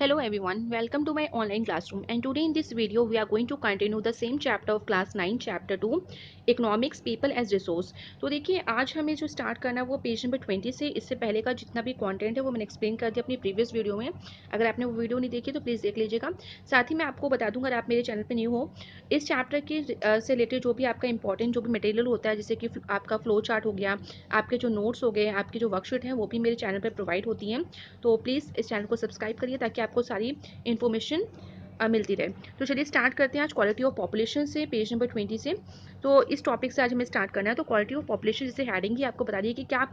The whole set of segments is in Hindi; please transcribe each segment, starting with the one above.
Hello everyone, welcome to my online classroom, and today in this video we are going to continue the same chapter of class 9 chapter 2 economics people as resource. तो देखिए आज हमें जो स्टार्ट करना है वो पेज नंबर 20 से। इससे पहले का जितना भी कंटेंट है वो मैंने एक्सप्लेन कर दिया अपनी प्रीवियस वीडियो में। अगर आपने वो वीडियो नहीं देखी तो प्लीज़ देख लीजिएगा। साथ ही मैं आपको बता दूंगा, अगर आप मेरे चैनल पर न्यू हो, इस चैप्टर के से रिलेटेड जो भी आपका इंपॉर्टेंट जो भी मटेरियल होता है, जैसे कि आपका फ्लो चार्ट हो गया, आपके जो नोट्स हो गए, आपकी जो वर्कशीट है वो भी मेरे चैनल पर प्रोवाइड होती हैं। तो प्लीज़ इस चैनल को सब्सक्राइब करिए ताकि आपको सारी इन्फॉर्मेशन मिलती रहे। तो चलिए स्टार्ट करते हैं आज क्वालिटी ऑफ पॉपुलेशन से, पेज नंबर 20 से। तो इस टॉपिक से आज हमें स्टार्ट करना है। तो क्वालिटी ऑफ पॉपुलेशन जैसे हेडिंग ही आपको बता रही है कि क्या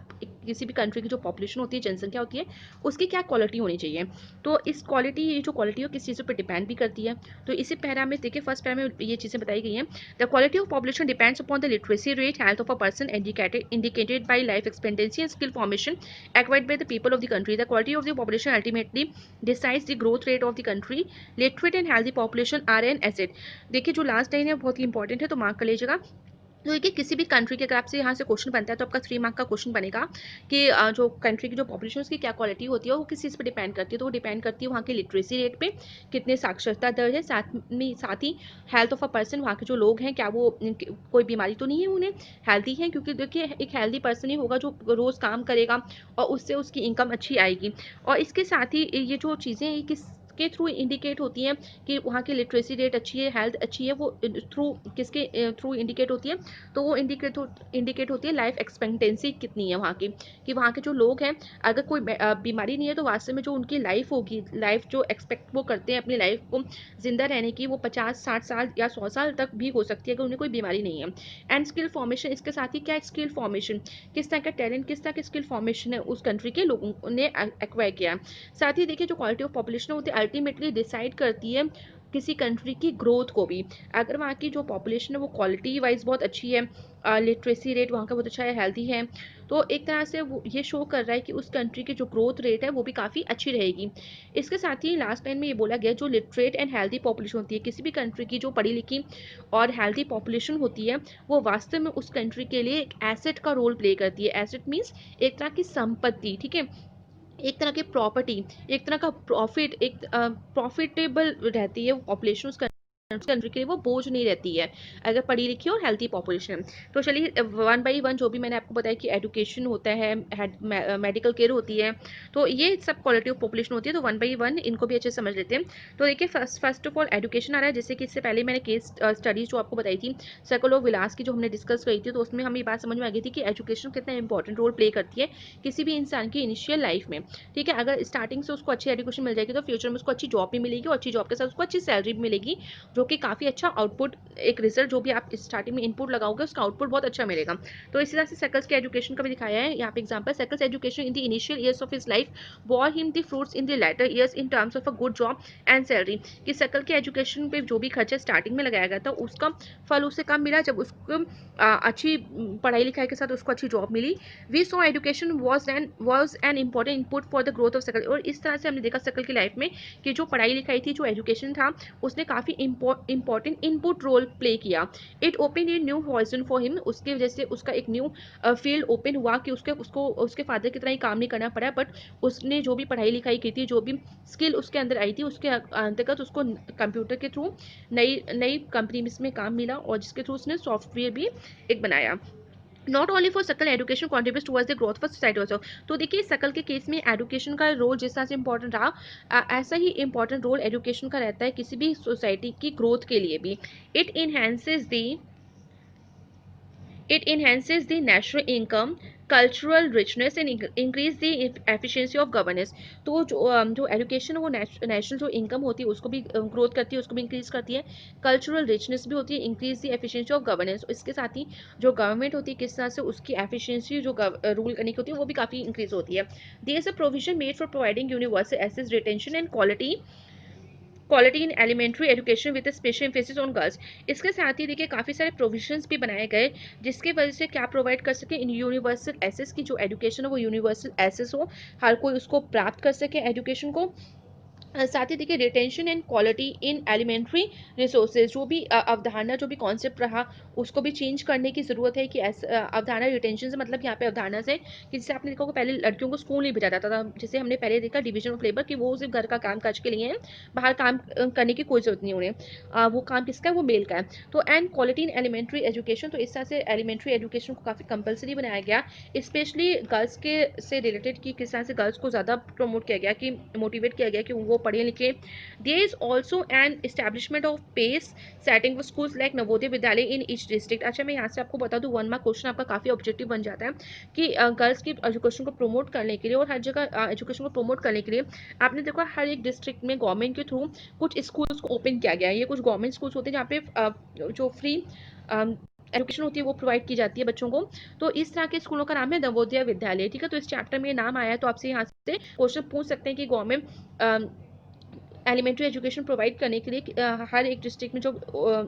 किसी भी कंट्री की जो पॉपुलेशन होती है, जनसंख्या होती है, उसकी क्या क्वालिटी होनी चाहिए। तो इस क्वालिटी, ये जो क्वालिटी है किस चीज़ों पर डिपेंड भी करती है। तो इसी पैरा में देखिए, फर्स्ट पैरा में ये चीज़ें बताई गई हैं। The quality of population depends upon the literacy rate, health of a person indicated by life expectancy and skill formation acquired by the people of the country. The quality of the population ultimately decides the growth rate of the country. Literate and healthy population are an asset. देखिए जो लास्ट लाइन है बहुत ही इंपॉर्टेंट है, तो मार्क कर लीजिएगा। तो देखिए किसी भी कंट्री के अगर आपसे यहाँ से क्वेश्चन बनता है तो आपका 3 मार्क का क्वेश्चन बनेगा कि जो कंट्री की जो पॉपुलेशन उसकी क्या क्वालिटी होती है, वो किस चीज़ पे डिपेंड करती है। तो वो डिपेंड करती है वहाँ के लिटरेसी रेट पे, कितने साक्षरता दर है, साथ ही हेल्थ ऑफ अ पर्सन, वहाँ के जो लोग हैं क्या वो कोई बीमारी तो नहीं है, उन्हें हेल्थी है। क्योंकि देखिए एक हेल्थी पर्सन ही होगा जो रोज़ काम करेगा और उससे उसकी इनकम अच्छी आएगी। और इसके साथ ही ये जो चीज़ें किस के थ्रू इंडिकेट होती हैं कि वहाँ की लिटरेसी रेट अच्छी है, हेल्थ अच्छी है, वो थ्रू किसके थ्रू इंडिकेट होती है। तो वो इंडिकेट होती है लाइफ एक्सपेक्टेंसी कितनी है वहाँ की, कि वहाँ के जो लोग हैं अगर कोई बीमारी नहीं है तो वास्तव में जो उनकी लाइफ होगी, लाइफ जो एक्सपेक्ट वो करते हैं अपनी लाइफ को जिंदा रहने की, वो 50-60 साल या 100 साल तक भी हो सकती है अगर उन्हें कोई बीमारी नहीं है। एंड स्किल फॉर्मेशन, इसके साथ ही क्या स्किल फॉर्मेशन, किस तरह का टैलेंट, किस तरह की स्किल फॉर्मेशन है उस कंट्री के लोगों ने एक्वायर किया। साथ ही देखिए जो क्वालिटी ऑफ पॉपुलेशन होती है अल्टीमेटली डिसाइड करती है किसी कंट्री की ग्रोथ को भी। अगर वहाँ की जो पॉपुलेशन है वो क्वालिटी वाइज बहुत अच्छी है, लिटरेसी रेट वहाँ का बहुत अच्छा है, हेल्थी है, तो एक तरह से वो ये शो कर रहा है कि उस कंट्री की जो ग्रोथ रेट है वो भी काफ़ी अच्छी रहेगी। इसके साथ ही लास्ट लाइन में ये बोला गया जो लिटरेट एंड हेल्थी पॉपुलेशन होती है, किसी भी कंट्री की जो पढ़ी लिखी और हेल्थी पॉपुलेशन होती है, वो वास्तव में उस कंट्री के लिए एक एसेट का रोल प्ले करती है। एसेट मीन्स एक तरह की संपत्ति, ठीक है, एक तरह की प्रॉपर्टी, एक तरह का प्रॉफिट, एक प्रॉफिटेबल रहती है पॉपुलेशन उस कंट्री के लिए, वो बोझ नहीं रहती है अगर पढ़ी लिखी और हेल्थी पॉपुलेशन। तो चलिए वन बाई वन जो भी मैंने आपको बताया कि एजुकेशन होता है, मेडिकल केयर होती है, तो ये सब क्वालिटी ऑफ पॉपुलेशन होती है। तो वन बाई वन इनको भी अच्छे से समझ लेते हैं। तो देखिए फर्स्ट ऑफ ऑल एजुकेशन आ रहा है, जैसे कि इससे पहले मैंने केस स्टडीज जो आपको बताई थी सर्कल ऑफ विलास की, जो हमने डिस्कस करी थी, तो उसमें हमें ये बात समझ में आ गई थी कि एजुकेशन कितना इंपॉर्टेंट रोल प्ले करती है किसी भी इंसान की इनिशियल लाइफ में। ठीक है, अगर स्टार्टिंग से उसको अच्छी एजुकेशन मिल जाएगी तो फ्यूचर में उसको अच्छी जॉब भी मिलेगी और अच्छी जॉब के साथ उसको अच्छी सैलरी भी मिलेगी, जो कि काफ़ी अच्छा आउटपुट, एक रिजल्ट जो भी आप स्टार्टिंग में इनपुट लगाओगे उसका आउटपुट बहुत अच्छा मिलेगा। तो इसी तरह से सर्कल्स के एजुकेशन का भी दिखाया है यहाँ पे example. Sakal's education in the initial years of his life bore him the fruits in the later years in terms of a good job and salary. कि सर्कल के एजुकेशन पे जो भी खर्चा स्टार्टिंग में लगाया गया था उसका फल उसे कब मिला, जब उसको अच्छी पढ़ाई लिखाई के साथ उसको अच्छी जॉब मिली। We so education was an important input for the growth of circle. और इस तरह से हमने देखा सर्कल की लाइफ में कि जो पढ़ाई लिखाई थी, जो एजुकेशन था, उसने काफ़ी इंपॉर्टेंट इनपुट रोल प्ले किया। It open a new horizon for him, उसकी वजह से उसका एक न्यू फील्ड ओपन हुआ कि उसको उसके फादर की तरह ही काम नहीं करना पड़ा, बट उसने जो भी पढ़ाई लिखाई की थी, जो भी स्किल उसके अंदर आई थी, उसके अंतर्गत उसको कंप्यूटर के थ्रू नई नई कंपनी में काम मिला और जिसके थ्रू उसने सॉफ्टवेयर भी एक बनाया। Not only for circle education contribute towards the growth of society also. तो देखिए सर्कल के केस में एजुकेशन का रोल जिस तरह से इंपॉर्टेंट रहा, ऐसा ही इंपॉर्टेंट रोल एजुकेशन का रहता है किसी भी सोसाइटी की ग्रोथ के लिए भी। It enhances the It enhances the national income, cultural richness and increase the efficiency of governance. तो जो एजुकेशन है वो नेशनल जो इनकम होती है उसको भी ग्रोथ करती है, उसको भी इंक्रीज करती है, कल्चरल रिचनेस भी होती है, increase the efficiency of governance. इसके साथ ही जो गवर्नमेंट होती है किस तरह से उसकी एफिशिएंसी जो रूल करने की होती है वो भी काफ़ी इंक्रीज होती है। There is a provision made for providing universal access, retention and quality in elementary education with special emphasis on girls. इसके साथ ही देखिए काफ़ी सारे प्रोविजंस भी बनाए गए जिसकी वजह से क्या प्रोवाइड कर सके, इन यूनिवर्सल एसेस की जो एजुकेशन है वो यूनिवर्सल एसेस हो, हर कोई उसको प्राप्त कर सके एजुकेशन को। साथ ही देखिए retention and quality in elementary resources, जो भी अवधारणा, जो भी कॉन्सेप्ट रहा, उसको भी चेंज करने की ज़रूरत है कि अवधारणा रिटेंशन से मतलब यहाँ पे अवधारणा से कि जैसे आपने देखा होगा पहले लड़कियों को स्कूल नहीं भेजा जाता था, जैसे हमने पहले देखा डिवीजन ऑफ लेबर कि वो सिर्फ घर का काम काज के लिए है, बाहर काम करने की कोई ज़रूरत नहीं उन्हें, वो काम किसका है, वो मेल का है। तो and quality in elementary education, तो इस तरह से एलिमेंट्री एजुकेशन को काफ़ी कंपलसरी बनाया गया, स्पेशली गर्ल्स के से रिलेटेड कि किस तरह से गर्ल्स को ज़्यादा प्रमोट किया गया, कि मोटिवेट किया गया कि वो पढ़े लिखे। There is also an establishment of pace setting for schools like Navodaya Vidyalaya in each district. अच्छा, मैं यहाँ से आपको बता दूँ, 1 मार्क क्वेश्चन आपका काफ़ी ऑब्जेक्टिव बन जाता है कि गर्ल्स की एजुकेशन को प्रमोट करने के लिए और हर जगह एजुकेशन को प्रमोट करने के लिए आपने देखा हर एक डिस्ट्रिक्ट में गवर्नमेंट के थ्रू कुछ स्कूल्स को ओपन किया गया है। ये कुछ गवर्नमेंट स्कूल्स होते हैं जहाँ पे जो फ्री एजुकेशन होती है वो प्रोवाइड की जाती है बच्चों को। तो इस तरह के स्कूलों का नाम है नवोदय विद्यालय, ठीक है। तो इस चैप्टर में ये नाम आया है, तो आपसे यहाँ से क्वेश्चन पूछ सकते हैं कि गवर्नमेंट एलिमेंट्री एजुकेशन प्रोवाइड करने के लिए हर एक डिस्ट्रिक्ट में जो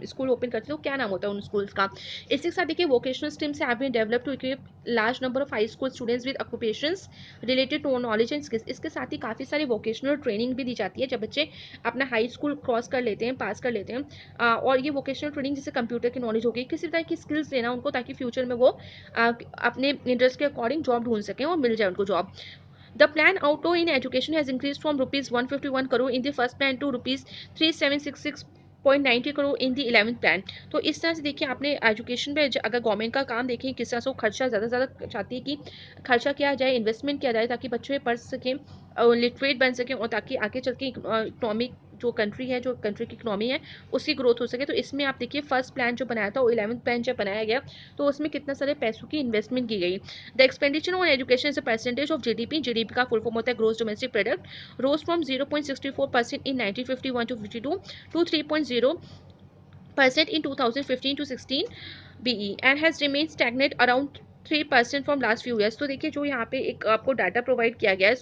स्कूल ओपन करते हैं तो क्या नाम होता है उन स्कूल्स का। इसी के साथ देखिए vocational streams have been developed to equip large number of high school students with occupations related to knowledge and skills. इसके साथ ही काफ़ी सारी वोकेशनल ट्रेनिंग भी दी जाती है जब बच्चे अपना हाई स्कूल क्रॉस कर लेते हैं, पास कर लेते हैं। और ये वोकेशनल ट्रेनिंग जैसे कंप्यूटर की नॉलेज होगी, किसी तरह की स्किल्स देना उनको ताकि फ्यूचर में वो अपने इंटरेस्ट के अकॉर्डिंग जॉब ढूंढ सकें और मिल जाए उनको job. The plan outgo in education has increased from rupees 151 crore in the first plan to rupees 3766.90 crore in the 11th plan। तो इस तरह से देखिए आपने एजुकेशन पे अगर गवर्नमेंट का काम देखें किस तरह से वो खर्चा ज़्यादा से ज़्यादा चाहती है कि खर्चा किया जाए, इन्वेस्टमेंट किया जाए ताकि बच्चे पढ़ सकें, लिटरेट बन सकें और ताकि आगे चल के इकोनॉमिक जो कंट्री है, जो कंट्री की इकोनॉमी है उसकी ग्रोथ हो सके। तो इसमें आप देखिए फर्स्ट प्लान जो बनाया था वो 11th प्लान जब बनाया गया तो उसमें कितना सारे पैसों की इन्वेस्टमेंट की गई। The expenditure on education is a percentage of GDP, GDP का फुल फॉर्म होता है gross domestic product, rose from 0.64% in 1951 to 52 to 3.0% in 2015 to 16 BE and has remained stagnant around 3% from last few years। तो देखिए जो यहाँ पे एक आपको डाटा प्रोवाइड किया गया है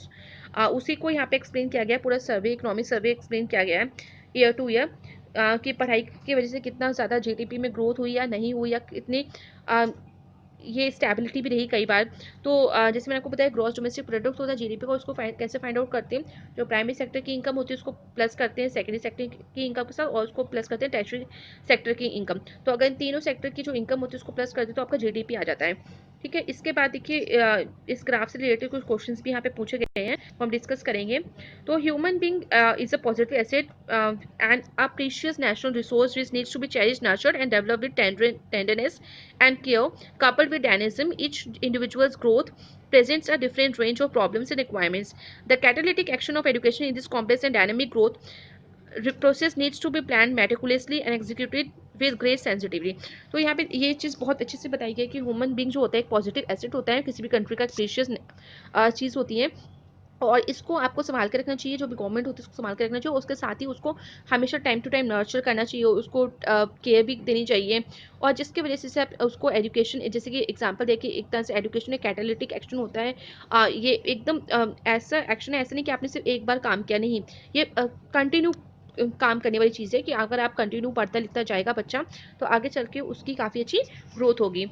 उसी को यहाँ पे एक्सप्लेन किया गया है, पूरा सर्वे इकोनॉमिक सर्वे एक्सप्लेन किया गया है ईयर टू ईयर कि पढ़ाई की वजह से कितना ज़्यादा जीडीपी में ग्रोथ हुई या नहीं हुई या कितनी ये स्टेबिलिटी भी रही कई बार। तो जैसे मैंने आपको बताया ग्रॉस डोमेस्टिक प्रोडक्ट होता है जीडीपी का, उसको कैसे फाइंड आउट करते हैं, जो प्राइमरी सेक्टर की इनकम होती है उसको प्लस करते हैं सेकेंडरी सेक्टर की इनकम के साथ और उसको प्लस करते हैं टर्शियरी सेक्टर की इनकम। तो अगर इन तीनों सेक्टर की जो इनकम होती है उसको प्लस करते हैं तो आपका जीडीपी आ जाता है, ठीक है। इसके बाद देखिए इस ग्राफ से रिलेटेड कुछ क्वेश्चंस भी यहाँ पे पूछे गए हैं, हम डिस्कस करेंगे। तो human being is a positive asset and a precious national resource which needs to be cherished, nurtured and developed with tenderness and care. Coupled with dynamism, each individual's growth presents a different range of problems and requirements. The catalytic action of education in this complex and dynamic growth process needs to be planned meticulously and executed with great sensitivity। तो यहाँ पे ये चीज़ बहुत अच्छे से बताई गई कि ह्यूमन बींग जो होता है एक पॉजिटिव एसेट होता है, किसी भी कंट्री का प्रीशियस चीज़ होती है और इसको आपको संभाल के रखना चाहिए, जो भी गवर्नमेंट होती है उसको संभाल के रखना चाहिए। उसके साथ ही उसको हमेशा टाइम टू टाइम नर्चर करना चाहिए, उसको केयर भी देनी चाहिए और जिसकी वजह से आप उसको एजुकेशन, जैसे कि एग्जांपल देखिए एक तरह से एजुकेशन एक कैटालिटिक एक्शन होता है। ये एकदम ऐसा एक्शन है, ऐसा नहीं कि आपने सिर्फ एक बार काम किया, नहीं, ये कंटिन्यू काम करने वाली चीज़ है कि अगर आप कंटिन्यू पढ़ता लिखता जाएगा बच्चा तो आगे चल के उसकी काफ़ी अच्छी ग्रोथ होगी।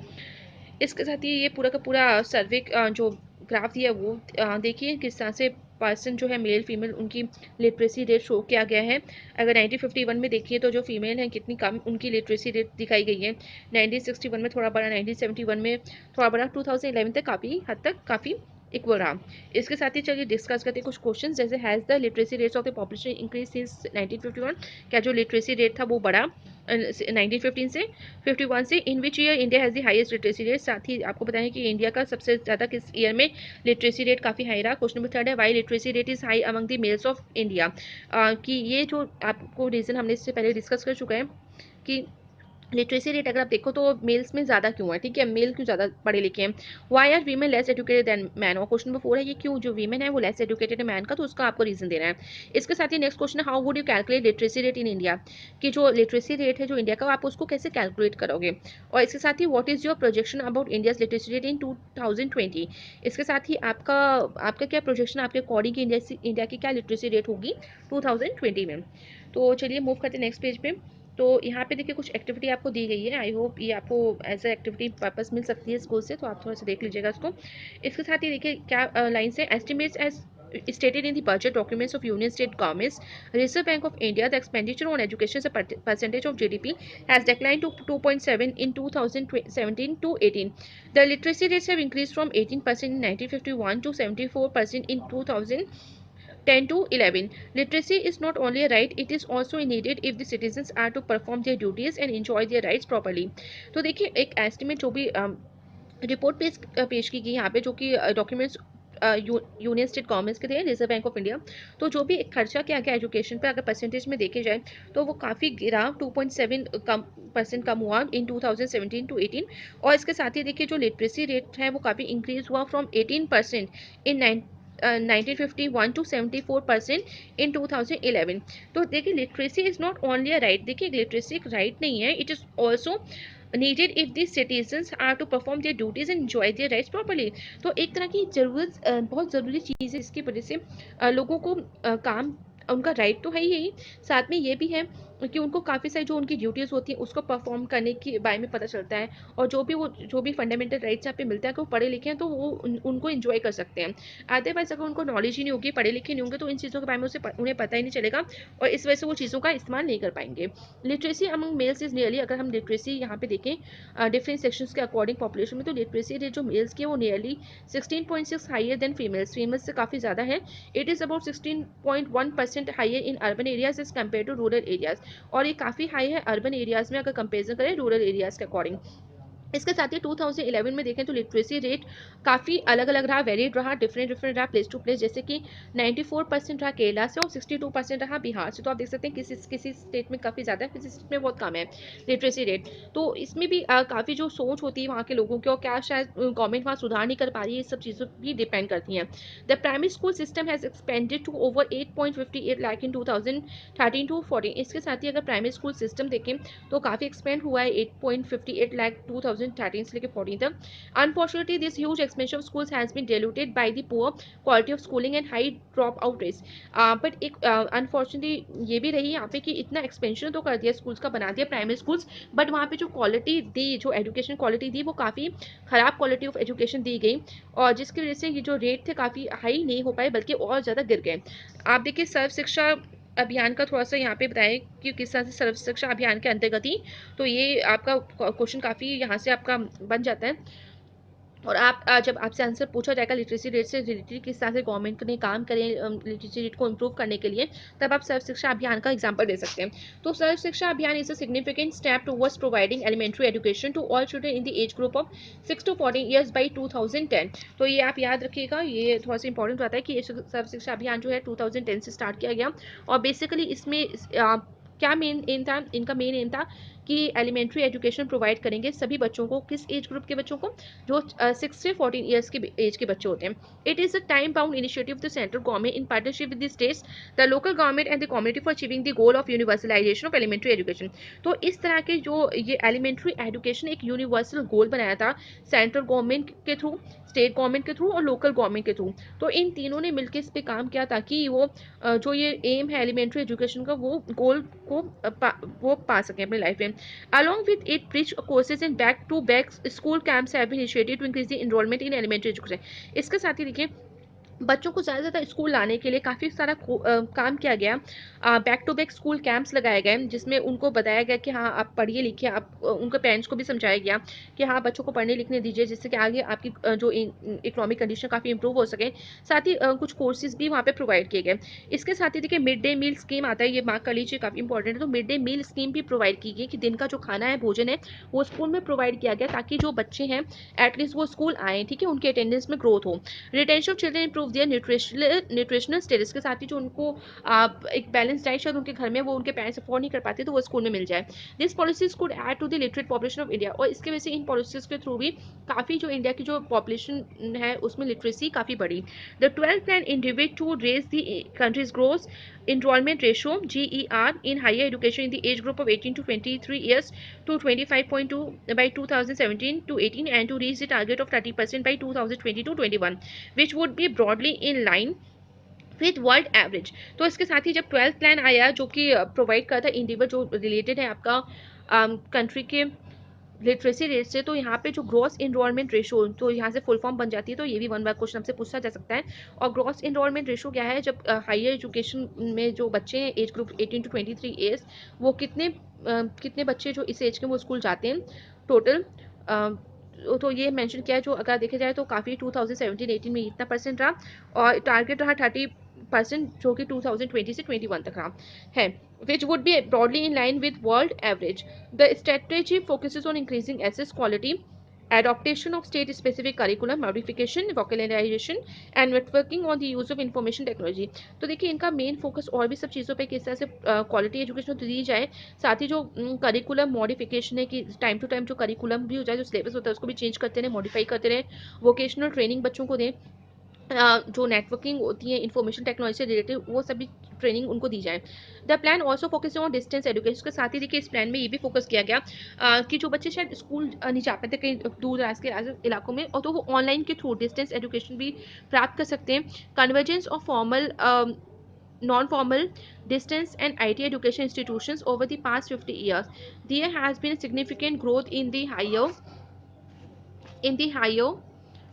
इसके साथ ही ये पूरा का पूरा सर्वे जो ग्राफ दिया है वो देखिए किस तरह से पर्सन जो है मेल फीमेल उनकी लिटरेसी रेट शो किया गया है। अगर 1951 में देखिए तो जो फीमेल हैं कितनी कम उनकी लिटरेसी रेट दिखाई गई है, 1961 में थोड़ा बड़ा, 1971 में थोड़ा बड़ा, 2011 तक काफ़ी हद तक काफ़ी इक्वल रहा। इसके साथ ही चलिए डिस्कस करते हैं कुछ क्वेश्चन, जैसे has the literacy rates of the population increase since 1951, क्या जो लिटरेसी रेट था वो बढ़ा 1915 से 51 से। In which year India has the highest literacy rate, साथ ही आपको बताएं कि इंडिया का सबसे ज़्यादा किस ईयर में लिटरेसी रेट काफ़ी हाई रहा। क्वेश्चन नंबर 3 है why literacy rate is high among the males of India, कि ये जो आपको रीज़न हमने इससे पहले डिस्कस कर चुका है कि लिटरेसी रेट अगर आप देखो तो मेल्स में ज़्यादा क्यों है, ठीक है, मेल क्यों ज़्यादा पढ़े लिखे हैं। Why are women less educated than man, और क्वेश्चन नंबर 4 है ये क्यों जो वीमेन है वो लेस एजुकेटेड है मैन का, तो उसका आपको रीजन देना है। इसके साथ ही नेक्स्ट क्वेश्चन है how would you calculate literacy rate in India, कि जो लिटरेसी रेट है जो इंडिया का आप उसको कैसे कैलकुलेट करोगे। और इसके साथ ही what is your projection about India's literacy rate in 2020, इसके साथ ही आपका आपका क्या प्रोजेक्शन आपके अकॉर्डिंग इंडिया की क्या लिटरेसी रेट होगी 2020 में। तो चलिए मूव करते हैं नेक्स्ट पेज पे। तो यहाँ पे देखिए कुछ एक्टिविटी आपको दी गई है, आई होप ये आपको एज ए एक्टिविटी वापस मिल सकती है स्कूल से, तो आप थोड़ा सा देख लीजिएगा इसको। इसके साथ ही देखिए क्या लाइन से estimates as stated in the budget documents of union state governments, Reserve Bank of India, the expenditure on education as a percentage of GDP has declined to 2.7 in 2017 to 18. The literacy rates have increased from 18% in 1951 to 74% in 2010 to 11. Literacy is not only a right, it is also needed if the citizens are to perform their duties and enjoy their rights properly. तो देखिए एक एस्टिमेट जो भी रिपोर्ट पेश की गई यहाँ पे, जो कि डॉक्यूमेंट्स यूनियन स्टेट गवर्नमेंट्स के थे, रिजर्व बैंक ऑफ इंडिया। तो जो भी खर्चा किया गया एजुकेशन पे, अगर परसेंटेज में देखे जाए तो वो काफ़ी गिरा, 2.7 कम हुआ इन 2017 टू 18। और इसके साथ ही देखिए जो लिटरेसी रेट है वो काफ़ी इंक्रीज हुआ फ्रॉम 18% इन 1951 टू 74% इन 2011। तो देखिए literacy is not only a right, देखिए लिटरेसी एक राइट नहीं है, it is also needed if the citizens are to perform their duties and enjoy their rights properly। तो एक तरह की ज़रूरत, बहुत ज़रूरी चीज़ है, इसकी वजह से लोगों को काम, उनका राइट तो है ही, साथ में ये भी है कि उनको काफ़ी सारी जो उनकी ड्यूटीज़ होती हैं उसको परफॉर्म करने के बारे में पता चलता है। और जो भी फंडामेंटल राइट्स यहाँ पे मिलता है कि वो पढ़े लिखे हैं तो वो उनको इन्जॉय कर सकते हैं। अदरवाइज अगर उनको नॉलेज ही नहीं होगी, पढ़े लिखे नहीं होंगे, तो इन चीज़ों के बारे में उन्हें पता ही नहीं चलेगा और इस वजह से वो चीज़ों का इस्तेमाल नहीं कर पाएंगे। Literacy among males is nearly, अगर हम लिटरेसी यहाँ पे देखें डिफरेंट सेक्शंस के अकॉर्डिंग पॉपुलेशन में, तो लिटरेसी रेट जो मेल्स की है वो नियरली 16.6 हाइयर देन फीमेल्स से काफ़ी ज़्यादा है। It is about 16.1% higher in urban areas as compare to rural areas, और ये काफ़ी हाई है अर्बन एरियाज में अगर कंपेरिजन करें रूरल एरियाज के अकॉर्डिंग। इसके साथ ही 2011 में देखें तो लिटरेसी रेट काफ़ी अलग अलग रहा, वेरिड रहा, डिफरेंट रहा प्लेस टू प्लेस, जैसे कि 94% रहा केरला से और 62% रहा बिहार से। तो आप देख सकते हैं किसी स्टेट में काफ़ी ज़्यादा है, किसी स्टेट में बहुत कम है लिटरेसी रेट। तो इसमें भी काफ़ी जो सोच होती है वहाँ के लोगों की, और क्या शायद गवर्नमेंट वहाँ सुधार नहीं कर पा रही है, ये सब चीज़ों भी डिपेंड करती हैं। The primary school system has expanded to over 8.58 lakh in 2013 to 14। इसके साथ ही अगर प्राइमरी स्कूल सिस्टम देखें तो काफ़ी एक्सपेंड हुआ है, 8.58 लाख 2013 से लेकर 14 तक। Unfortunately this huge expansion of schools has been diluted by the poor quality of schooling and high drop out rates। But एक अनफॉर्चुनेटली ये भी रही यहाँ पे कि इतना एक्सपेंशन तो कर दिया स्कूल्स का, बना दिया प्राइमरी स्कूल्स, बट वहाँ पे जो क्वालिटी दी, जो एजुकेशन क्वालिटी दी, वो काफ़ी ख़राब क्वालिटी ऑफ एजुकेशन दी गई, और जिसकी वजह से ये जो रेट थे काफ़ी हाई नहीं हो पाए बल्कि और ज़्यादा गिर गए। आप देखिए सर्व शिक्षा अभियान का थोड़ा सा यहाँ पे बताएं कि किस तरह से सर्व शिक्षा अभियान के अंतर्गत ही, तो ये आपका क्वेश्चन काफ़ी यहाँ से आपका बन जाता है। और आप जब आपसे आंसर पूछा जाएगा लिटरेसी रेट से रिलेटेड, किस तरह से गवर्नमेंट ने काम करे लिटरेसी रेट को इम्प्रूव करने के लिए, तब आप सर्व शिक्षा अभियान का एग्जाम्पल दे सकते हैं। तो Sarva Shiksha Abhiyan is a significant step towards providing elementary education to all children in the age group of 6 to 14 years by 2010। तो ये आप याद रखिएगा, ये थोड़ा सा इंपॉर्टेंट रहता है कि ये सर्व शिक्षा अभियान जो है 2010 से स्टार्ट किया गया, और बेसिकली इसमें क्या मेन एम था, इनका मेन एम था कि एलिमेंट्री एजुकेशन प्रोवाइड करेंगे सभी बच्चों को, किस एज ग्रुप के बच्चों को, जो 6 से 14 ईयर्स के एज के बच्चे होते हैं। It is a time bound initiative of the central government in partnership with the states, the local government and the community for achieving the goal of universalisation of elementary education. तो इस तरह के जो ये एलिमेंट्री एजुकेशन एक यूनिवर्सल गोल बनाया था सेंट्रल गवर्नमेंट के थ्रू, स्टेट गवर्नमेंट के थ्रू और लोकल गवर्नमेंट के थ्रू। तो इन तीनों ने मिलकर इस पर काम किया ताकि वो जो ये एम है एलिमेंट्री एजुकेशन का, वो गोल को वो पा सकें अपनी लाइफ में। Along with it, bridge courses and back-to-back school camps have been initiated to increase the enrollment in elementary education। इसके साथ ही देखिए बच्चों को ज़्यादा से ज़्यादा स्कूल लाने के लिए काफ़ी सारा काम किया गया, back to back school camps लगाए गए जिसमें उनको बताया गया कि हाँ आप पढ़िए लिखिए, आप उनके पेरेंट्स को भी समझाया गया कि हाँ बच्चों को पढ़ने लिखने दीजिए, जिससे कि आगे आपकी जो इकोनॉमिक कंडीशन काफ़ी इंप्रूव हो सके। साथ ही कुछ कोर्सेज भी वहाँ पे प्रोवाइड किए गए। इसके साथ ही देखिए मिड डे मील स्कीम आता है, ये मार्क कर लीजिए, काफ़ी इंपॉर्टेंट है। तो मिड डे मील स्कीम भी प्रोवाइड की गई कि दिन का जो खाना है, भोजन है, वो स्कूल में प्रोवाइड किया गया ताकि जो बच्चे हैं एटलीस्ट वो स्कूल आएँ, ठीक है, उनके अटेंडेंस में ग्रोथ हो। Retention of children improve their nutritional status, के साथ ही जो उनको एक बैलेंस डाइट शायद उनके घर में वो उनके पेरेंट्स अफोर्ड नहीं कर पाते तो वो स्कूल में मिल जाए। This policies could add to the literate population of India, और इसके वजह से इन पॉलिसीज के थ्रू भी काफ़ी जो इंडिया की जो पॉपुलेशन है उसमें लिटरेसी काफ़ी बढ़ी। The 12th plan endeavoured to raise the country's growth enrollment ratio GER in higher education in the age group of 18 to 23 years to 25.2 by 2017 to 18 and to reach the target of 30% by 2020 to 21, which would be broadly in line with world average. तो इसके साथ ही जब 12th प्लान आया जो कि प्रोवाइड करता है इंडिविजुअल, जो रिलेटेड है आपका कंट्री के लिटरेसी रेट से, तो यहाँ पे जो ग्रॉस इनरोलमेंट रेशो, तो यहाँ से फुल फॉर्म बन जाती है, तो ये भी वन बार क्वेश्चन हमसे पूछा जा सकता है। और ग्रॉस इनरोलमेंट रेशो क्या है, जब हायर एजुकेशन में जो बच्चे हैं एज ग्रुप 18 to 23 एज, वो कितने बच्चे जो इस एज के वो स्कूल जाते हैं टोटल। तो ये मेंशन किया है, जो अगर देखा जाए तो काफ़ी 2017-18 में इतना परसेंट रहा, और टारगेट रहा 30% जो कि 2020 से 21 तक रहा है, which would be broadly in line with world average. The strategy focuses on increasing access quality, adaptation of state-specific curriculum, modification, vocalization, and networking on the use of information technology. तो देखिए इनका मेन फोकस और भी सब चीज़ों पे किस तरह से क्वालिटी एजुकेशन तो दी जाए, साथ ही जो करिकुलम मॉडिफिकेशन है कि टाइम टू टाइम जो करिकुलम भी हो जाए, जो सिलेबस होता है उसको भी चेंज करते रहे, मॉडिफाई करते रहे, वोकेशनल ट्रेनिंग बच्चों को दें, जो नेटवर्किंग होती है इंफॉर्मेशन टेक्नोलॉजी से रिलेटेड, वो सभी ट्रेनिंग उनको दी जाए। The plan also focus on distance education के साथ ही देखिए इस प्लान में ये भी फोकस किया गया कि जो बच्चे शायद स्कूल नहीं जा पाते कहीं दूर दराज के इलाकों में, और तो वो ऑनलाइन के थ्रू डिस्टेंस एजुकेशन भी प्राप्त कर सकते हैं। Convergence of formal non-formal distance and IT education institutions over the past 50 years, there has been significant growth in the higher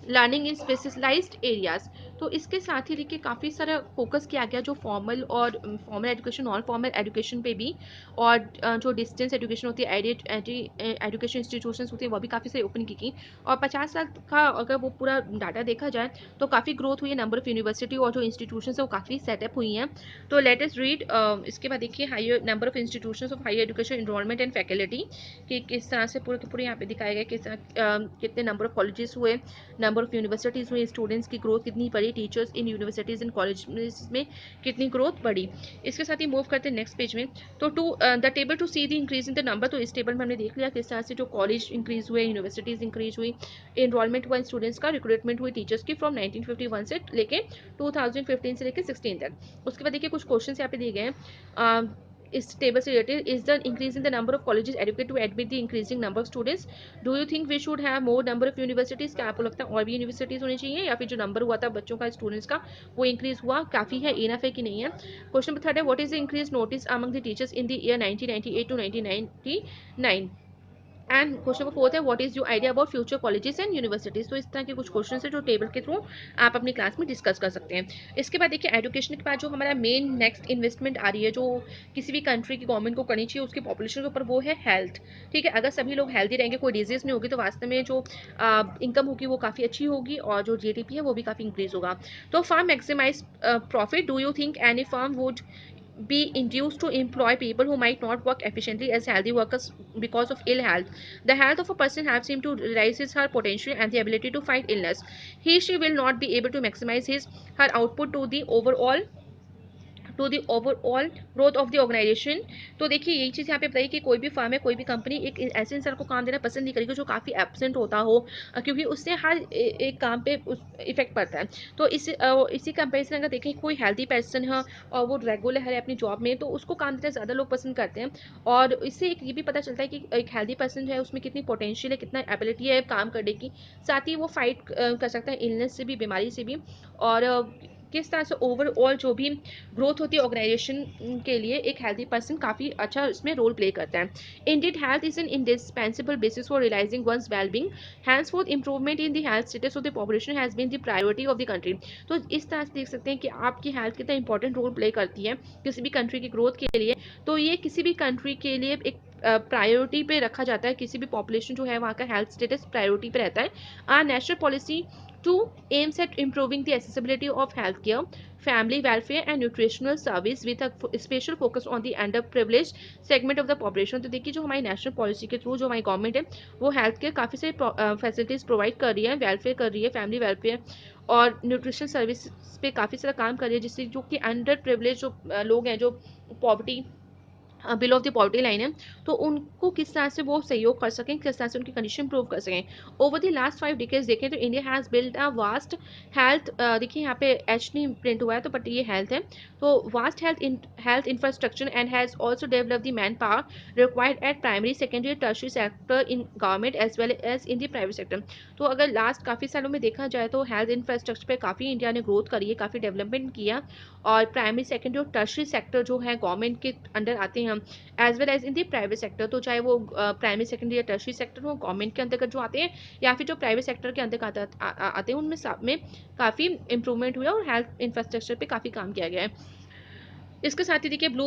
learning in specialised areas. तो इसके साथ ही देखिए काफ़ी सारा फोकस किया गया जो फॉर्मल और formal education, non formal education पे भी, और जो डिस्टेंस एजुकेशन होती है, एजुकेशन इंस्टीट्यूशंस होती है, वो भी काफ़ी सारी ओपन की। और 50 साल का अगर वो पूरा डाटा देखा जाए तो काफ़ी ग्रोथ हुई है, नंबर ऑफ यूनिवर्सिटी और जो इंस्टीट्यूशन है वो काफ़ी सेटअप हुई हैं। तो लेट अस रीड, इसके बाद देखिए higher number of institutions of higher education enrolment and faculty, कि किस तरह से पूरे के पूरे यहाँ पे दिखाया गया किस कितने नंबर ऑफ कॉलेजेस हुए, नंबर ऑफ यूनिवर्सिटीज़ हुई, स्टूडेंट्स की ग्रोथ कितनी बढ़ी, teachers in universities and college में कितनी ग्रोथ बढ़ी। इसके साथ ही मूव करते हैं नेक्स्ट पेज में। तो the table to see the increase in the number, तो इस टेबल में हमने देख लिया किस तरह से जो कॉलेज इंक्रीज हुए, यूनिवर्सिटीज़ इंक्रीज हुई, इनरोलमेंट हुआ स्टूडेंट्स का, रिक्रूटमेंट हुई टीचर्स की फ्रॉम 1951 से लेके 2015 से लेके 16 तक। उसके बाद देखिए कुछ क्वेश्चन यहाँ पे दिए गए हैं इस टेबल से रिलेटेड। Is the increase in the number of colleges adequate to admit the increasing number of students, do you think we should have more number of universities, क्या आपको लगता है और भी यूनिवर्सिटीज होनी चाहिए, या फिर जो नंबर हुआ था बच्चों का स्टूडेंट्स का वो इंक्रीज हुआ काफी है, इनफ है कि नहीं है। क्वेश्चन नंबर थर्ड है, what is the increase notice among the teachers in the year 1998 to 1999। And question number fourth है, what is your idea about future colleges and universities. तो इस तरह के कुछ क्वेश्चन है जो टेबल के थ्रू आप अपनी क्लास में डिस्कस कर सकते हैं। इसके बाद देखिए एजुकेशन के बाद जो हमारा मेन नेक्स्ट इन्वेस्टमेंट आ रही है जो किसी भी कंट्री की गवर्नमेंट को करनी चाहिए उसकी पॉपुलेशन के ऊपर, वो है हेल्थ। ठीक है, अगर सभी लोग हेल्दी रहेंगे, कोई डिजीज नहीं होगी, तो वास्तव में जो इनकम होगी वो काफ़ी अच्छी होगी और जो जीडीपी है वो भी काफ़ी इंक्रीज होगा। तो firm maximise profit, do you think any firm would be induced to employ people who might not work efficiently as healthy workers because of ill health? The health of a person helps him to realize his her potential and the ability to fight illness. She will not be able to maximize his her output to the overall growth of the organisation. तो देखिए यही चीज़ यहाँ पे बताइए कि कोई भी फर्म है, कोई भी कंपनी एक ऐसे इंसान को काम देना पसंद नहीं करेगी जो काफ़ी एब्सेंट होता हो, क्योंकि उससे हर एक काम पे इफेक्ट पड़ता है। तो इसी कंपेरिजन अगर देखें कोई हेल्दी पर्सन है और वो रेगुलर है अपनी जॉब में, तो उसको काम देना ज़्यादा लोग पसंद करते हैं। और इससे एक ये भी पता चलता है कि एक हेल्दी पर्सन जो है उसमें कितनी पोटेंशियल है, कितना एबिलिटी है काम करने की, साथ ही वो फाइट कर सकता है इलनेस से भी, बीमारी से भी। और किस तरह से ओवरऑल जो भी ग्रोथ होती है ऑर्गेनाइजेशन के लिए, एक हेल्दी पर्सन काफ़ी अच्छा इसमें रोल प्ले करता है। Indian health is an indispensable basis for realising one's wellbeing, henceforth improvement in the health status of the population has been the priority of the country. तो इस तरह से देख सकते हैं कि आपकी हेल्थ कितना इंपॉर्टेंट रोल प्ले करती है किसी भी कंट्री की ग्रोथ के लिए। तो ये किसी भी कंट्री के लिए एक प्रायोरिटी पे रखा जाता है, किसी भी पॉपुलेशन जो है वहाँ का हेल्थ स्टेटस प्रायोरिटी पे रहता है। Our national policy too aims at improving the accessibility of healthcare, family welfare and nutritional service with a special focus on the underprivileged segment of the population। तो देखिए जो हमारी नेशनल पॉलिसी के थ्रू जो हमारी गवर्नमेंट है वो हेल्थ केयर काफ़ी सारी फैसिलिटीज़ प्रोवाइड कर रही है, वेलफेयर कर रही है, फैमिली वेलफेयर और न्यूट्रिशन सर्विस पे काफ़ी सारा काम कर रही है, जिससे जो कि अंडर प्रिविलेज जो लोग हैं, जो poverty below of the poverty line है, तो उनको किस तरह से वो सहयोग कर सकें, किस तरह से उनकी कंडीशन इंप्रूव कर सकें। ओवर द लास्ट 5 डिकेड्स देखें तो India has build a vast health, देखिए यहाँ पे एच नहीं प्रिंट हुआ है तो बट ये हेल्थ है, तो vast health infrastructure and has also develop the man power required at primary secondary tertiary sector in government as well as in the private sector. तो अगर लास्ट काफ़ी सालों में देखा जाए तो हेल्थ इंफ्रास्ट्रक्चर पे काफ़ी इंडिया ने ग्रोथ करी है, काफ़ी डेवलपमेंट किया, और प्राइमरी सेकेंडरी और टर्शरी सेक्टर जो है गवर्नमेंट के अंडर आते हैं हम, as well as in the private sector, तो चाहे वो प्राइमरी सेकेंडरी या टर्शरी सेक्टर हो, गवर्नमेंट के अंतर्गत जो आते हैं या फिर जो प्राइवेट सेक्टर के अंतर्गत आते हैं, उनमें सब में काफ़ी इंप्रूवमेंट हुआ है और हेल्थ इंफ्रास्ट्रक्चर पे काफ़ी काम किया गया है। इसके साथ ही देखिए ब्लू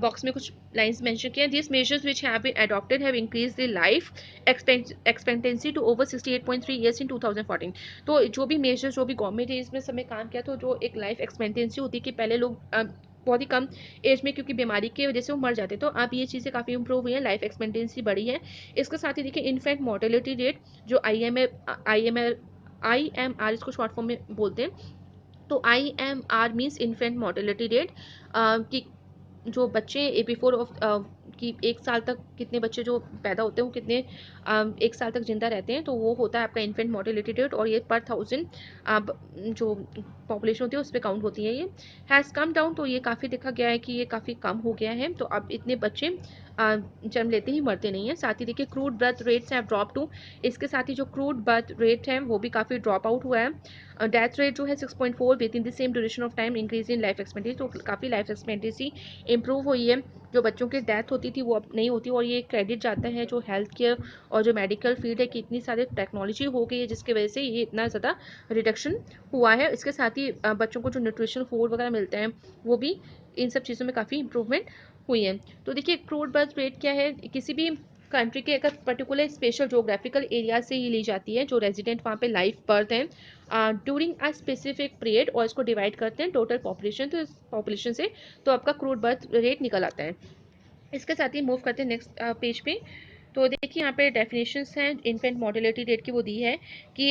बॉक्स में कुछ लाइंस मेंशन किए हैं, this measures which have been adopted have increase the life expectancy to over 68.3 years in 2014। तो जो भी मेजर्स, जो भी गवर्नमेंट है इसमें समय काम किया, तो जो एक लाइफ एक्सपेक्टेंसी होती है कि पहले लोग बहुत ही कम एज में क्योंकि बीमारी की वजह से वो मर जाते, तो अब ये चीज़ें काफ़ी इंप्रूव हुई हैं, लाइफ एक्सपेक्टेंसी बढ़ी है। इसके साथ ही देखिए इन्फेंट मोर्टेलिटी रेट, जो IMR इसको शॉर्ट फॉर्म में बोलते हैं, तो IMR means infant mortality rate, कि जो बच्चे बिफोर ऑफ कि 1 साल तक कितने बच्चे जो पैदा होते हैं वो कितने 1 साल तक जिंदा रहते हैं, तो वो होता है आपका इन्फेंट मोर्टेलिटी रेट, और ये पर 1000 जो पॉपुलेशन होती है उस पर काउंट होती है। ये हैज़ कम डाउन, तो ये काफ़ी देखा गया है कि ये काफ़ी कम हो गया है, तो अब इतने बच्चे जन्म लेते ही मरते नहीं हैं। साथ ही देखिए crude birth rates have drop to, इसके साथ ही जो क्रूड बर्थ रेट है वो भी काफ़ी ड्रॉप आउट हुआ है। डेथ रेट जो है 6.4 with in the same duration of time, increase in life expectancy, तो काफ़ी लाइफ एक्सपेक्टेंसी इंप्रूव हुई है। जो बच्चों की डेथ होती थी वो अब नहीं होती, और ये क्रेडिट जाता है जो हेल्थ केयर और जो मेडिकल फील्ड है कि इतनी सारी टेक्नोलॉजी हो गई है जिसकी वजह से ये इतना ज़्यादा रिडक्शन हुआ है। इसके साथ ही बच्चों को जो न्यूट्रिशन फूड वगैरह मिलते हैं वो भी, इन सब चीज़ों में काफ़ी इंप्रूवमेंट हुई है। तो देखिए क्रूड बर्थ रेट क्या है, किसी भी कंट्री के अगर पर्टिकुलर स्पेशल जोग्राफिकल एरिया से ही ली जाती है, जो रेजिडेंट वहाँ पे लाइफ बर्थ है ड्यूरिंग अ स्पेसिफिक पीरियड, और इसको डिवाइड करते हैं टोटल पॉपुलेशन, तो इस पॉपुलेशन से तो आपका क्रूड बर्थ रेट निकल आता है। इसके साथ ही मूव करते हैं नेक्स्ट पेज पे। तो देखिए यहाँ पे डेफिनेशंस हैं इन्फेंट मोर्टेलिटी रेट की, वो दी है कि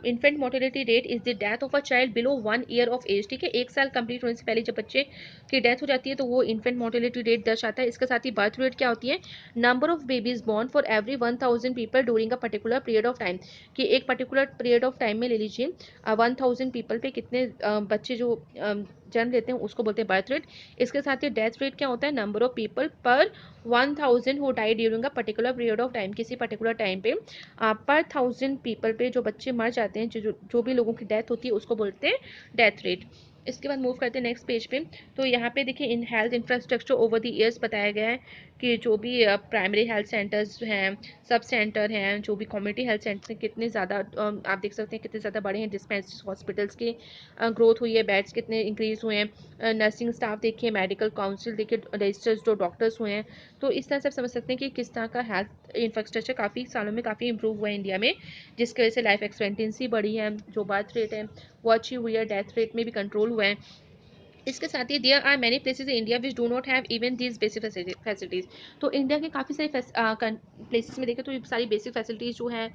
infant mortality rate is the death of a child below 1 year of age, ठीक है, 1 साल कंप्लीट होने से पहले जब बच्चे की डेथ हो जाती है तो वो इन्फेंट मोर्टेलिटी रेट दर्शाता है। इसके साथ ही बर्थ रेट क्या होती है, number of babies born for every 1000 people during a particular period of time, कि एक पर्टिकुलर पीरियड ऑफ टाइम में ले लीजिए 1000 पीपल पे कितने बच्चे जो जन्म लेते हैं उसको बोलते हैं बर्थ रेट। इसके साथ ही डेथ रेट क्या होता है, number of people per 1000 who die during a particular period of time, किसी पर्टिकुलर टाइम पे पर 1000 पीपल पे जो बच्चे मर जाते हैं, जो भी लोगों की डेथ होती है उसको बोलते हैं डेथ रेट। इसके बाद मूव करते हैं नेक्स्ट पेज पे। तो यहाँ पे देखिए in health infrastructure over the years बताया गया है कि जो भी प्राइमरी हेल्थ सेंटर्स हैं, सब सेंटर हैं, जो भी कम्युनिटी हेल्थ सेंटर हैं, कितने ज़्यादा आप देख सकते हैं कितने ज़्यादा बड़े हैं, डिस्पेंसरीज हॉस्पिटल्स की ग्रोथ हुई है, बेड्स कितने इंक्रीज हुए हैं, नर्सिंग स्टाफ देखिए, मेडिकल काउंसिल देखिए, रजिस्टर्स जो डॉक्टर्स हुए हैं, तो इस तरह से आप समझ सकते हैं कि किस तरह का हेल्थ इंफ्रास्ट्रक्चर काफ़ी सालों में काफ़ी इंप्रूव हुआ है इंडिया में, जिसकी वजह से लाइफ एक्सपेक्टेंसी बढ़ी है, जो बर्थ रेट है वो अच्छी हुई है, डेथ रेट में भी कंट्रोल हुआ है। इसके साथ ही there are many places in India which do not have even these basic facilities, तो इंडिया के काफ़ी सारे प्लेसेस में देखें तो ये सारी बेसिक फैसिलिटीज़ जो है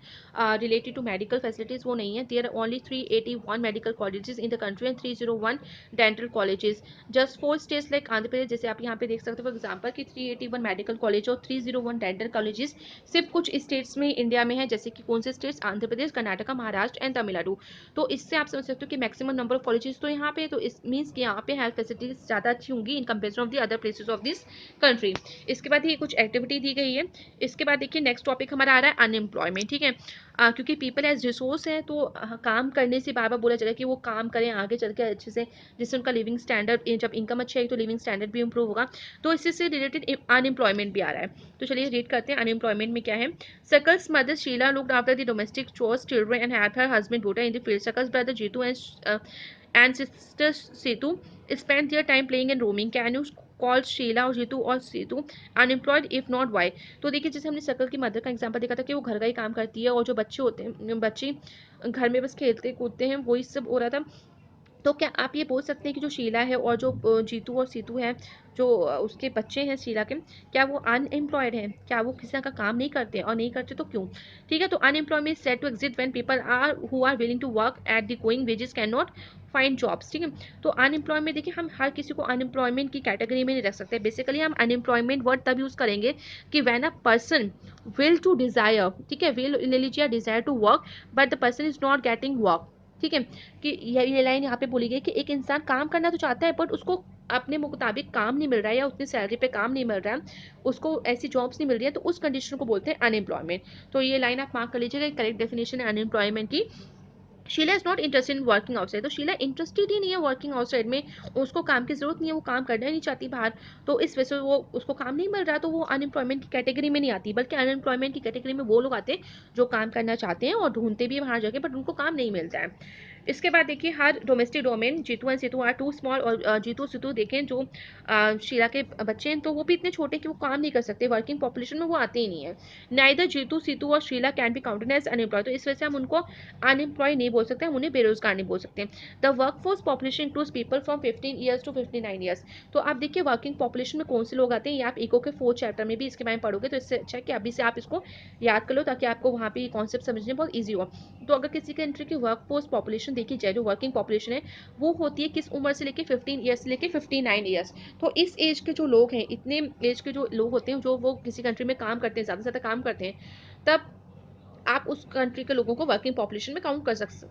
रिलेटेड टू मेडिकल फैसिलिटीज़ वो नहीं है। There are only 381 medical colleges in the country and 301 dental colleges, just 4 states like Andhra Pradesh, जैसे आप यहाँ पे देख सकते हो फॉर एग्जाम्पल कि 381 मेडिकल कॉलेज और 301 डेंटल कॉलेजेस सिर्फ कुछ स्टेट्स में इंडिया में है, जैसे कि कौन से स्टेट्स, आंध्र प्रदेश, कर्नाटका, महाराष्ट्र एंड तमिलनाडु। तो इससे आप समझ सकते हो कि मैक्सिमम नंबर ऑफ कॉलेजेस तो यहाँ पे, तो इस मीन्स कि यहाँ पे हेल्थ फैसिलिटीज ज़्यादा अच्छी होंगी in comparison of the other places of this country. इसके बाद ये कुछ एक्टिविटी दी गई है। इसके बाद देखिए नेक्स्ट टॉपिक हमारा आ रहा है अनएम्प्लॉयमेंट, ठीक है, क्योंकि पीपल एज रिसोर्स है, तो काम करने से बार बार बोला जाएगा कि वो काम करें आगे चल के अच्छे से, जिससे उनका लिविंग स्टैंडर्ड, जब इनकम अच्छी आएगी तो लिविंग स्टैंडर्ड भी इंप्रूव होगा, तो इससे से रिलेटेड अनएम्प्लॉयमेंट भी आ रहा है। तो चलिए रीड करते हैं अनएम्प्लॉयमेंट में क्या है। Sakal's mother Sheila looked after the domestic chores, children, and had her husband Bhuta in the field. Sakal's brother Jitu and sister Setu spent their time playing and roaming. Can you call Sheila और जीतू और Seetu unemployed if not why? तो देखिए जैसे हमने सकल की मदर का एग्जांपल देखा था कि वो घर का ही काम करती है, और जो बच्चे होते हैं, बच्चे घर में बस खेलते कूदते हैं, वही सब हो रहा था। तो क्या आप ये बोल सकते हैं कि जो शीला है और जो जीतू और सीतू हैं, जो उसके बच्चे हैं शीला के, क्या वो अनएम्प्लॉयड हैं, क्या वो किसी तरह का काम नहीं करते हैं, और नहीं करते तो क्यों? ठीक है, तो unemployment is said to exist when people are who are willing to work at the going wages can not find jobs, ठीक है। तो अनएम्प्लॉयमेंट देखिए हम हर किसी को अनएम्प्लॉयमेंट की कैटेगरी में नहीं रख सकते। बेसिकली हम अनएम्प्लॉयमेंट वर्ड तब यूज करेंगे कि when a person will to desire, ठीक है, विल ले लीजिए desire to work but the person is not getting work, ठीक है, कि ये लाइन यहाँ पे बोली गई कि एक इंसान काम करना तो चाहता है बट उसको अपने मुताबिक काम नहीं मिल रहा है, या उतनी सैलरी पे काम नहीं मिल रहा है, उसको ऐसी जॉब्स नहीं मिल रही है, तो उस कंडीशन को बोलते हैं अनएम्प्लॉयमेंट। तो ये लाइन आप मार्क कर लीजिएगा, करेक्ट डेफिनेशन है अनएम्प्लॉयमेंट की। Sheela is not interested in working outside, तो शीला इंटरेस्टेड ही नहीं है वर्किंग आउटसाइड में, उसको काम की जरूरत नहीं है, वो काम करना ही नहीं चाहती बाहर, तो इस वजह से वो उसको काम नहीं मिल रहा, तो वो अनएम्प्लॉयमेंट की कैटेगरी में नहीं आती, बल्कि अनएम्प्लॉयमेंट की कैटेगरी में वो लोग आते हैं जो काम करना चाहते हैं और ढूंढते भी बाहर जाके, बट उनको काम नहीं मिलता है। इसके बाद देखिए हर domestic domain Jeetu and Seetu are too small, और जीतू सितू देखें जो शीला के बच्चे हैं तो वो भी इतने छोटे कि वो काम नहीं कर सकते, वर्किंग पॉपुलेशन में वो आते ही नहीं है। नाइदर जीतू सितू और Sheela can be counted as unemployed, तो इस वजह से हम उनको अनएम्प्लॉय नहीं बोल सकते, हम उन्हें बेरोजगार नहीं बोल सकते। The workforce population includes people from 15 years to 59 years, तो आप देखिए वर्किंग पॉपुलेशन में कौन से लोग आते हैं, ये आप इको के 4th चैप्टर में भी इसके बारे में पढ़ोगे, तो इससे अच्छा है कि अभी से आप इसको याद कर लो ताकि आपको वहाँ पे कॉन्सेप्ट समझने बहुत ईजी हो। तो अगर किसी कंट्री की वर्कफोर्स पॉपुलेशन देखी जाए, जो वर्किंग पॉपुलेशन है वो होती है किस उम्र से लेके 15 ईयर्स से लेके 59 ईयर्स, तो इस एज के जो लोग हैं, इतने एज के जो लोग होते हैं जो वो किसी कंट्री में काम करते हैं, ज़्यादा से ज़्यादा काम करते हैं, तब आप उस कंट्री के लोगों को वर्किंग पॉपुलेशन में काउंट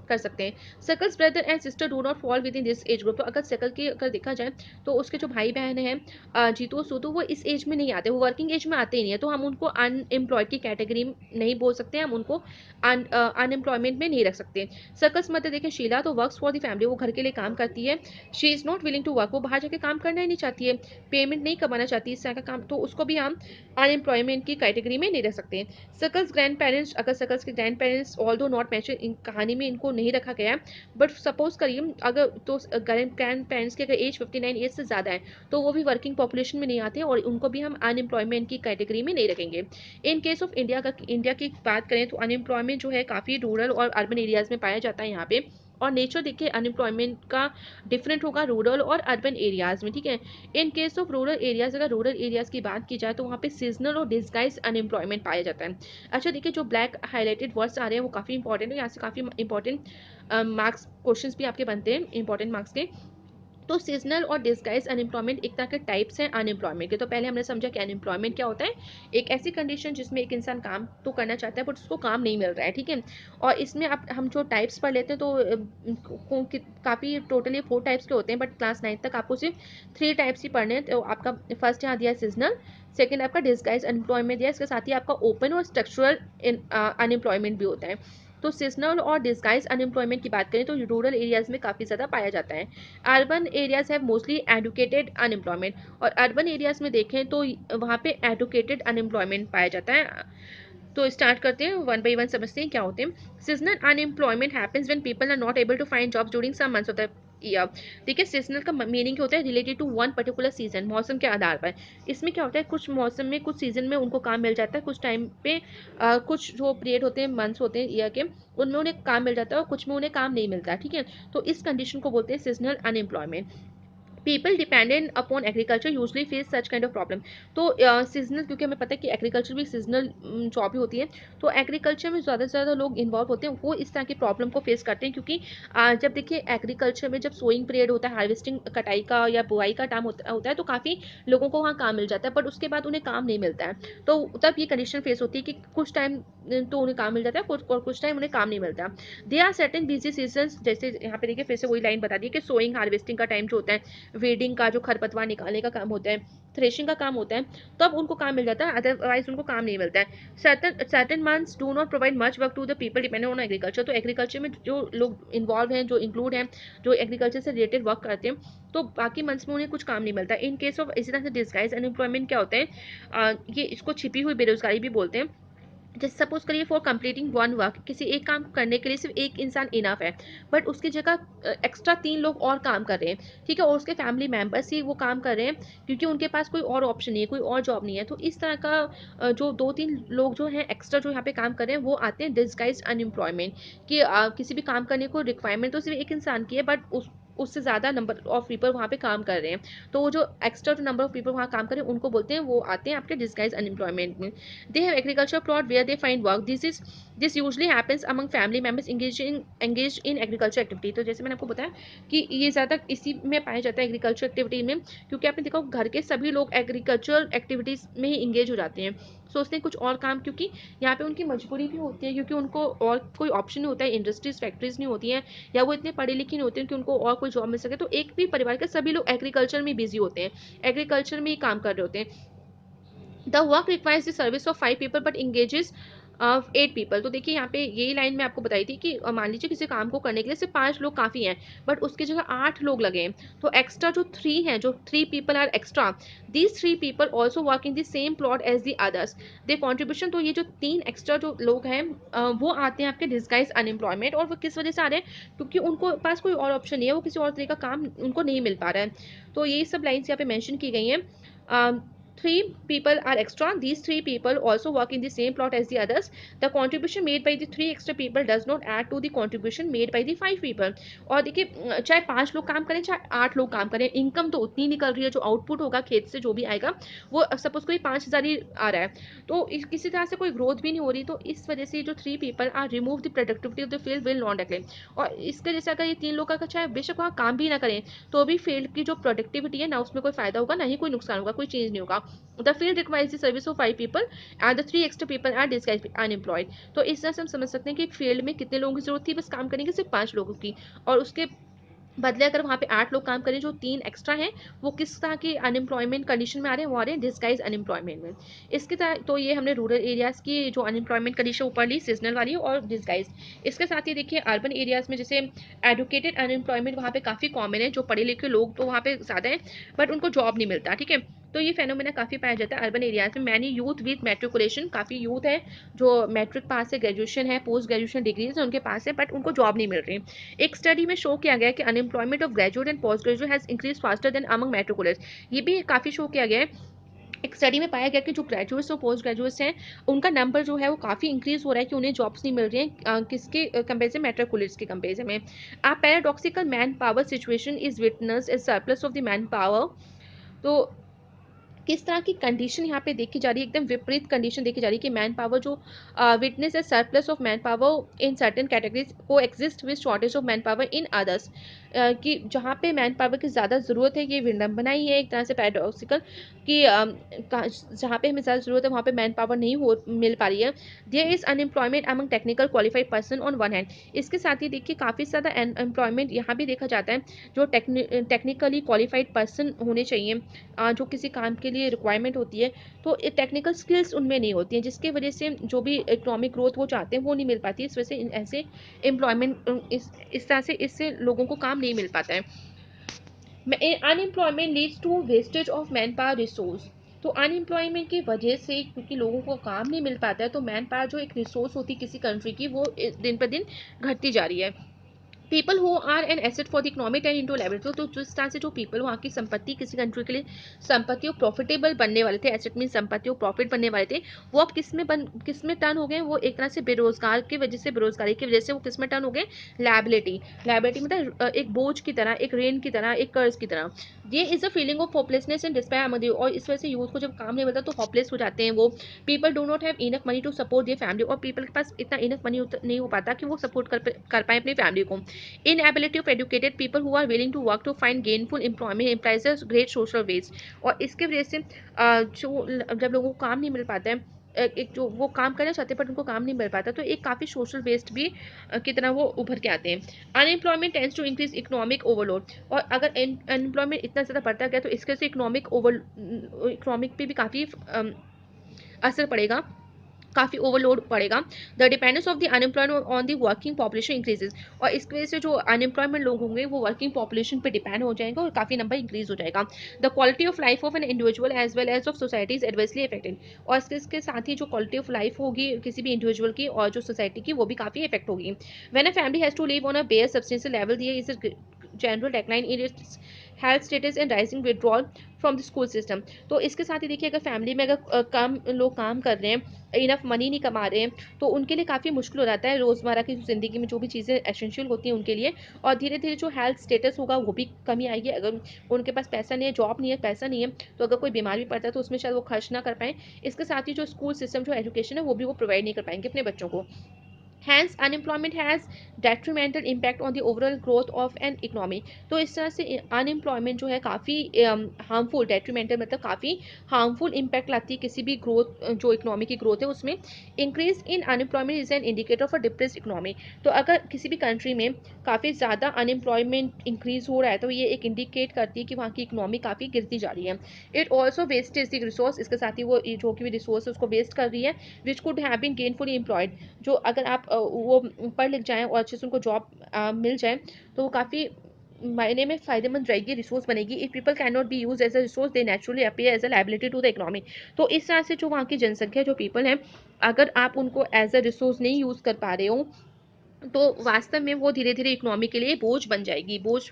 कर सकते हैं। Sakal's brother and sister do not fall within this age group, तो अगर सकल की अगर देखा जाए तो उसके जो भाई बहन हैं जीतू सूतू, वो इस एज में नहीं आते, वो वर्किंग एज में आते ही नहीं है, तो हम उनको अनएम्प्लॉयड की कैटेगरी नहीं बोल सकते, हम उनको अनएम्प्लॉयमेंट में नहीं रख सकते। सकल्स मध्य देखें शीला तो वर्क्स फॉर द फैमिली, वो घर के लिए काम करती है। She is not willing to work, वो बाहर जाके काम करना ही नहीं चाहती है, पेमेंट नहीं कमाना चाहती इस तरह का काम, तो उसको भी हम अनएम्प्लॉयमेंट की कैटेगरी में नहीं रख सकते। सकल्स ग्रैंड पेरेंट्स, अगर सकल्स के ग्रैंड पेरेंट्स ऑल दो नॉट मैच इन कहानी में इनको नहीं रखा गया है, बट सपोज करिए अगर तो ग्रैंड पेरेंट्स की अगर एज 59 ईयर्स से ज़्यादा है तो वो भी वर्किंग पॉपुलेशन में नहीं आते और उनको भी हम अनएम्प्लॉयमेंट की कैटेगरी में नहीं रखेंगे। इन केस ऑफ इंडिया का, इंडिया की बात करें तो अनएम्प्लॉयमेंट जो है काफ़ी रूरल और अर्बन एरियाज में पाया जाता है यहाँ पे, और नेचर देखिए अनएम्प्लॉयमेंट का डिफरेंट होगा रूरल और अर्बन एरियाज में, ठीक है। In case of rural areas, अगर रूरल एरियाज की बात की जाए तो वहाँ पे सीजनल और डिस्गाइज अनएम्प्लॉयमेंट पाया जाता है। अच्छा देखिए जो ब्लैक हाईलाइटेड वर्ड्स आ रहे हैं वो काफ़ी इंपॉर्टेंट है, यहाँ से काफ़ी इंपॉर्टेंट मार्क्स क्वेश्चंस भी आपके बनते हैं इंपॉर्टेंट मार्क्स के। तो सीजनल और डिस्गाइज अनएम्प्लॉयमेंट एक तरह के टाइप्स हैं अनएम्प्लॉयमेंट के। तो पहले हमने समझा कि अनएम्प्लॉयमेंट क्या होता है, एक ऐसी कंडीशन जिसमें एक इंसान काम तो करना चाहता है बट उसको काम नहीं मिल रहा है, ठीक है। और इसमें आप हम जो टाइप्स पढ़ लेते हैं तो काफ़ी टोटली 4 टाइप्स के होते हैं, बट क्लास 9 तक आपको सिर्फ 3 टाइप्स ही पढ़ने हैं। तो आपका फर्स्ट यहाँ दिया है सीजनल, सेकेंड आपका डिस्गाइज अनएम्प्लॉयमेंट दिया, इसके साथ ही आपका ओपन और स्ट्रक्चरल अनएम्प्लॉयमेंट भी होता है। तो सीजनल और डिस्गाइज अनएम्प्लॉयमेंट की बात करें तो रूरल एरियाज में काफ़ी ज़्यादा पाया जाता है। Urban areas have mostly educated unemployment, और अर्बन एरियाज में देखें तो वहाँ पे एडुकेटेड अनएम्प्लॉयमेंट पाया जाता है। तो स्टार्ट करते हैं, वन बाय वन समझते हैं क्या होते हैं। Seasonal unemployment happens when people are not able to find job during some months of the year. ठीक है, सीजनल का मीनिंग होता है related to one particular season, मौसम के आधार पर। इसमें क्या होता है, कुछ मौसम में कुछ सीजन में उनको काम मिल जाता है, कुछ टाइम पे कुछ जो पीरियड होते हैं मंथ्स होते हैं ईयर के, उनमें उन्हें काम मिल जाता है और कुछ में उन्हें काम नहीं मिलता, ठीक है। तो इस कंडीशन को बोलते हैं seasonal unemployment. People dependent upon agriculture usually face such kind of problem. तो सीजनल, क्योंकि हमें पता है कि एग्रीकल्चर भी सीजनल जॉब ही होती है, तो एग्रीकल्चर में ज़्यादा से ज़्यादा लोग इन्वॉल्व होते हैं, वो इस तरह की प्रॉब्लम को फेस करते हैं, क्योंकि जब देखिए एग्रीकल्चर में जब सोइंग पीरियड होता है, हार्वेस्टिंग कटाई का या बुआई का टाइम होता है, तो काफ़ी लोगों को वहाँ काम मिल जाता है, बट उसके बाद उन्हें काम नहीं मिलता है। तो तब ये कंडीशन फेस होती है कि कुछ टाइम तो उन्हें काम मिल जाता है, कुछ टाइम उन्हें काम नहीं मिलता। There are certain busy season, जैसे यहाँ पे देखिए फिर से वही लाइन बता दी कि सोइंग हार्वेस्टिंग का टाइम जो होता है, वेडिंग का जो खरपतवार निकालने का काम होता है, थ्रेशिंग का काम होता है, तब उनको काम मिल जाता है, अदरवाइज उनको काम नहीं मिलता है। Certain months do not provide much work to the people dependent on agriculture, तो एग्रीकल्चर में जो लोग इन्वॉल्व हैं, जो इंक्लूड हैं, जो एग्रीकल्चर से रिलेटेड वर्क करते हैं, तो बाकी मंथ्स में उन्हें कुछ काम नहीं मिलता। इन केस ऑफ इसी तरह से डिस्गाइज अनएम्प्लॉयमेंट क्या होता है, ये इसको छिपी हुई बेरोजगारी भी बोलते हैं। जैसे सपोज करिए फॉर कंप्लीटिंग वन वर्क, किसी एक काम करने के लिए सिर्फ एक इंसान इनफ है, बट उसकी जगह एक्स्ट्रा 3 लोग और काम कर रहे हैं, ठीक है, और उसके फैमिली मेंबर्स ही वो काम कर रहे हैं, क्योंकि उनके पास कोई और ऑप्शन नहीं है, कोई और जॉब नहीं है। तो इस तरह का जो 2-3 लोग जो हैं एक्स्ट्रा जो यहाँ पे काम कर रहे हैं, वो आते हैं डिस्गाइज अनएम्प्लॉयमेंट, कि किसी भी काम करने को रिक्वायरमेंट तो सिर्फ एक इंसान की है, बट उससे ज़्यादा नंबर ऑफ पीपल वहाँ पे काम कर रहे हैं, तो वो जो एक्स्ट्रा जो नंबर ऑफ पीपल वहाँ काम कर रहे हैं उनको बोलते हैं, वो आते हैं आपके डिस्गाइज अनएम्प्लॉयमेंट में। They have agriculture plot where they find work. This usually happens among family members engaged in agriculture activity. तो जैसे मैंने आपको बताया कि ये ज़्यादा इसी में पाया जाता है एग्रीकल्चर एक्टिविटी में, क्योंकि आपने देखा घर के सभी लोग एग्रीकल्चरल एक्टिविटीज़ में ही इंगेज हो जाते हैं, सोचते हैं कुछ और काम, क्योंकि यहाँ पे उनकी मजबूरी भी होती है, क्योंकि उनको और कोई ऑप्शन नहीं होता है, इंडस्ट्रीज फैक्ट्रीज नहीं होती हैं, या वो इतने पढ़े लिखे नहीं होते हैं कि उनको और कोई जॉब मिल सके, तो एक भी परिवार के सभी लोग एग्रीकल्चर में बिजी होते हैं, एग्रीकल्चर में ही काम कर रहे होते हैं। The work requires the service of 5 people but engages 8 people. तो देखिए यहाँ पे यही लाइन मैं आपको बताई थी कि मान लीजिए किसी काम को करने के लिए सिर्फ 5 लोग काफ़ी हैं, बट उसकी जगह 8 लोग लगे हैं। तो एक्स्ट्रा जो 3 हैं, जो 3 people are extra, these 3 people also work in the same plot as the others, they contribution. तो ये जो 3 एक्स्ट्रा जो लोग हैं वो आते हैं आपके डिस्गाइज अनएम्प्लॉयमेंट। और वो किस वजह से आ रहे हैं? क्योंकि उनको पास कोई और ऑप्शन नहीं है, वो किसी और तरीके का काम उनको नहीं मिल पा रहा है। तो यही सब लाइन्स यहाँ पे मैंशन की गई हैं। Three people are extra. These 3 people also work in the same plot as the others. The contribution made by the 3 extra people does not add to the contribution made by the 5 people. और देखिए चाहे 5 लोग काम करें चाहे 8 लोग काम करें, इनकम तो उतनी निकल रही है, जो आउटपुट होगा खेत से जो भी आएगा वो सपोज करिए 5,000 ही आ रहा है। तो किसी तरह से कोई ग्रोथ भी नहीं हो रही। तो इस वजह से जो 3 people are remove the productivity of the field will not decline. और इसके जैसे अगर ये 3 लोग अगर चाहे बेशक वहाँ काम भी ना करें तो भी फील्ड की जो प्रोडक्टिविटी है ना, उसमें कोई फायदा होगा ना ही कोई नुकसान होगा, कोई चेंज नहीं होगा। The field requires the service of 5 people and the 3 extra people are disguised unemployed. तो इस तरह से हम समझ सकते हैं कि फील्ड में कितने लोगों की जरूरत थी, बस काम करने की सिर्फ 5 लोगों की। और उसके बदले अगर वहाँ पे 8 लोग काम करें, जो 3 एक्स्ट्रा हैं, वो किस तरह की अनएम्प्लॉयमेंट कंडीशन में आ रहे हैं? वो आ रहे हैं डिस्गाइज अनएम्प्लॉयमेंट में। इसके तरह तो ये हमने रूरल एरियाज़ की जो अनएम्प्लॉयमेंट कंडीशन ऊपर ली, सीजनल वाली और डिस्गाइज। इसके साथ ही देखिए अर्बन एरियाज़ में जैसे एडुकेटेड अनएम्प्लॉयमेंट वहाँ पे काफ़ी कॉमन है, जो पढ़े लिखे लोग तो वहाँ पे ज़्यादा हैं, बट उनको जॉब नहीं मिलता। ठीक है, तो ये फेनोमेना काफ़ी पाया जाता है अर्बन एरियाज में। मैनी यूथ विद मेट्रिकुलेशन, काफ़ी यूथ है जो मैट्रिक पास है, ग्रेजुएशन है, पोस्ट ग्रेजुएशन डिग्रीज उनके पास है, बट उनको जॉब नहीं मिल रही। एक स्टडी में शो किया गया कि unemployment of graduate and post graduate has increase faster than among matriculates. ये भी काफ़ी शो किया गया है। एक स्टडी में पाया गया कि जो ग्रेजुएट्स और पोस्ट ग्रेजुएट्स हैं, उनका नंबर जो है वो काफ़ी इंक्रीज हो रहा है कि उन्हें जॉब्स नहीं मिल रही हैं, किसके कंपेरिजन, मेट्रिकुलर्स के कंपेरिजन में। A paradoxical manpower situation is witness as surplus of the man power. तो किस तरह की कंडीशन यहाँ पे देखी जा रही है? एकदम विपरीत कंडीशन देखी जा रही है कि मैन पावर जो विटनेस है surplus of man power in certain categories coexist with shortage of man power in others. कि जहाँ पे मैन पावर की ज़्यादा ज़रूरत है, ये विडम्बना ही है एक तरह से पैराडॉक्सिकल, कि जहाँ पे हमें ज़्यादा ज़रूरत है वहाँ पे मैन पावर नहीं हो मिल पा रही है। There is unemployment among technical qualified person on one hand. इसके साथ ही देखिए काफ़ी ज़्यादा एम्प्लॉयमेंट यहाँ भी देखा जाता है, जो टेक्निकली क्वालिफाइड पर्सन होने चाहिए, जो किसी काम के लिए रिक्वायरमेंट होती है, तो टेक्निकल स्किल्स उनमें नहीं होती हैं, जिसकी वजह से जो भी इकोनॉमिक ग्रोथ वो चाहते हैं वो नहीं मिल पाती। इस वजह से ऐसे एम्प्लॉयमेंट इस तरह से इससे लोगों को काम नहीं मिल पाता है। Unemployment leads to wastage of man power resource. तो अनएम्प्लॉयमेंट की वजह से, क्योंकि लोगों को काम नहीं मिल पाता है, तो मैन पावर जो एक रिसोर्स होती है किसी कंट्री की, वो दिन पर दिन घटती जा रही है। People who are an asset for the economic end into leverage. तो जिस तरह से जो पीपल वहाँ की संपत्ति किसी कंट्री के लिए संपत्ति प्रॉफिटेबल बनने वाले थे, एसेट मीन संपत्ति प्रॉफिट बनने वाले थे, वो अब किस में टर्न हो गए? वो एक तरह से बेरोजगार की वजह से, बेरोजगारी की वजह से वो किस में टर्न हो गए? लायबिलिटी। लायबिलिटी मतलब एक बोझ की तरह, एक रेन की तरह, एक कर्ज की तरह। ये is a feeling of hopelessness and despair among the, और इस वजह से यूथ को जब काम नहीं मिलता तो होपलेस हो जाते हैं वो। People do not have enough money to support their family, और पीपल के पास इतना इनफ मनी नहीं हो पाता कि वो सपोर्ट कर पाए अपनी फैमिली को। Inability of educated people who are willing to work to find gainful employment implies a great social waste। और इसके वजह से जब लोगों को काम नहीं मिल पाता है, एक जो वो काम करना चाहते हैं पर उनको काम नहीं मिल पाता, तो एक काफ़ी सोशल वेस्ट भी की तरह वो उभर के आते हैं। Unemployment tends to increase economic overload. और अगर अनएम्प्लॉयमेंट इतना ज़्यादा बढ़ता गया तो इसके से इकोनॉमिक पे भी काफ़ी असर पड़ेगा, काफ़ी ओवरलोड पड़ेगा। The dependence of the unemployment on the working population increases. और इसकी वजह से जो अनएम्प्लॉयमेंट लोग होंगे वो वर्किंग पॉपुलेशन पे डिपेंड हो जाएंगे और काफ़ी नंबर इंक्रीज हो जाएगा। The quality of life of an individual as well as of society is adversely affected. और इसके साथ ही जो क्वालिटी ऑफ लाइफ होगी किसी भी इंडिविजुअल की और जो सोसाइटी की, वो भी काफ़ी इफेक्ट होगी। When a family has to live on a bare substantial level, there is a general decline in its health status and rising withdrawal from the school system. तो इसके साथ ही देखिए अगर फैमिली में अगर कम लोग काम कर रहे हैं, इनफ मनी नहीं कमा रहे हैं, तो उनके लिए काफ़ी मुश्किल हो जाता है रोज़मर्रा की ज़िंदगी में जो भी चीज़ें एसेंशियल होती हैं उनके लिए। और धीरे धीरे जो हेल्थ स्टेटस होगा वो भी कमी आएगी। अगर उनके पास पैसा नहीं है, जॉब नहीं है, पैसा नहीं है, तो अगर कोई बीमार भी पड़ता है तो उसमें शायद वो खर्च ना कर पाएँ। इसके साथ ही जो स्कूल सिस्टम, जो एजुकेशन है, वो भी वो प्रोवाइड नहीं कर पाएंगे अपने बच्चों को। Hence unemployment has detrimental impact on the overall growth of an economy. तो इस तरह से अनएम्प्लॉयमेंट जो है काफ़ी हार्मफुल, डेट्रीमेंटल मतलब काफ़ी हार्मफुल इम्पैक्ट लाती है किसी भी ग्रोथ, जो इकोनॉमी की ग्रोथ है उसमें। Increase in unemployment is an indicator for depress economy. तो अगर किसी भी कंट्री में काफ़ी ज़्यादा अनएम्प्लॉयमेंट इंक्रीज हो रहा है तो ये एक इंडिकेट करती है कि वहाँ की इकोनॉमी काफ़ी गिरती जा रही है। It also wastage the resource, इसके साथ ही वो जो कि भी रिसोर्स है उसको वेस्ट कर रही है, which could have been gainfully employed. जो अगर आप वो पढ़ लिख जाएँ और अच्छे से उनको जॉब मिल जाए तो वो काफ़ी मायने में फ़ायदेमंद रहेगी, रिसोर्स बनेगी। If people can not be use as a resource they naturally appear as a liability to the economy. तो इस तरह से जो वहाँ की जनसंख्या, जो पीपल हैं, अगर आप उनको एज अ रिसोर्स नहीं यूज़ कर पा रहे हो तो वास्तव में वो धीरे धीरे इकोनॉमी के लिए बोझ बन जाएगी, बोझ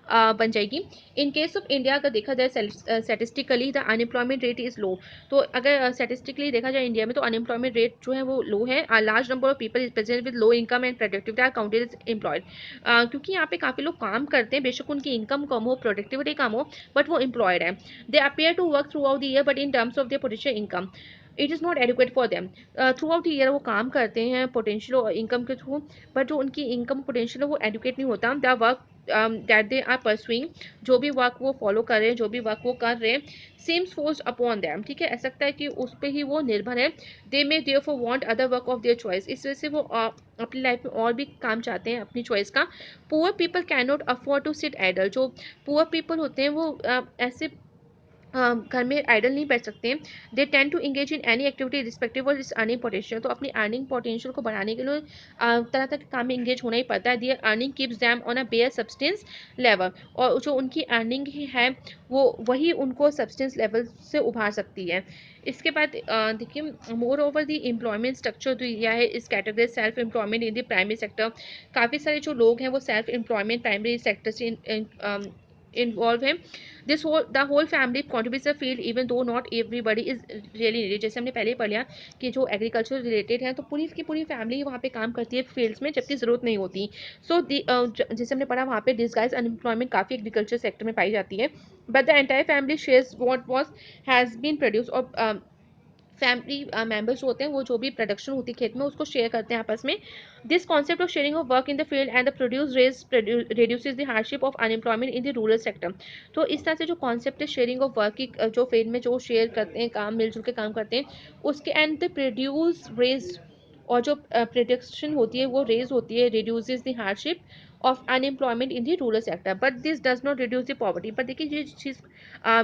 बन जाएगी। इन केस ऑफ इंडिया अगर देखा जाए statistically the unemployment rate is low. तो अगर स्टैटिस्टिकली देखा जाए इंडिया में तो अनएम्प्लॉयमेंट रेट जो है वो लो है। Large number of people is present with low income and productivity are counted as employed. क्योंकि यहाँ पे काफ़ी लोग काम करते हैं, बेशक उनकी इनकम कम हो, प्रोडक्टिविटी कम हो, बट वो एम्प्लॉयड है। They appear to work throughout the year but in terms of their potential income it is not adequate for them. Throughout the year वो काम करते हैं पोटेंशियल इनकम के थ्रू, बट जो उनकी इनकम पोटेंशियल है वो एडुकेट नहीं होता। The work that they are pursuing, जो भी वर्क वो फॉलो कर रहे हैं, जो भी वर्क वो कर रहे हैं, सेम्स फोर्स अपॉन दैम। ठीक है, ऐसा लगता है कि उस पर ही वो निर्भर है। They may therefore want other work of their choice, इस वजह से वो अपनी लाइफ में और भी काम चाहते हैं अपनी चॉइस का। Poor people can not afford to sit idle. जो पुअर पीपल होते हैं वो ऐसे घर में आइडल नहीं बैठ सकते हैं। They tend to engage in any activity respective of its earning potential. तो अपनी अर्निंग पोटेंशियल को बढ़ाने के लिए तरह तरह के काम में इंगेज होना ही पड़ता है। Their earning keeps them on a bare subsistence level. और जो उनकी अर्निंग है वो वही उनको सब्सटेंस लेवल से उभार सकती है। इसके बाद देखिए, moreover the employment structure दिया है इस category self employment in the primary sector. काफ़ी सारे जो लोग हैं वो सेल्फ एम्प्लॉयमेंट प्राइमरी सेक्टर से इन्वॉल्व है। This whole the whole family contributes a field even though not everybody is really needed. जैसे हमने पहले ही पढ़ लिया कि जो एग्रीकल्चर रिलेटेड है तो पूरी की पूरी फैमिली वहाँ पे काम करती है फील्ड्स में, जबकि ज़रूरत नहीं होती। सो जैसे हमने पढ़ा वहाँ पे डिसगाइज अनएम्प्लॉयमेंट काफ़ी एग्रीकल्चर सेक्टर में पाई जाती है। But the entire family shares what was has been produce और फैमिली मेंबर्स जो होते हैं वो जो भी प्रोडक्शन होती है खेत में उसको शेयर करते हैं आपस में। This concept of sharing of work in the field and the produce rage reduces the hardship of unemployment in the rural sector. तो इस तरह से जो कॉन्सेप्ट है शेयरिंग ऑफ वर्क की, जो फील्ड में जो शेयर करते हैं, काम मिलजुल के काम करते हैं उसके, एंड द प्रोड्यूस रेज, और जो प्रोडक्शन होती है वो रेज होती है, reduces the hardship of unemployment in the rural sector but this does not reduce the poverty. पर देखिए ये चीज़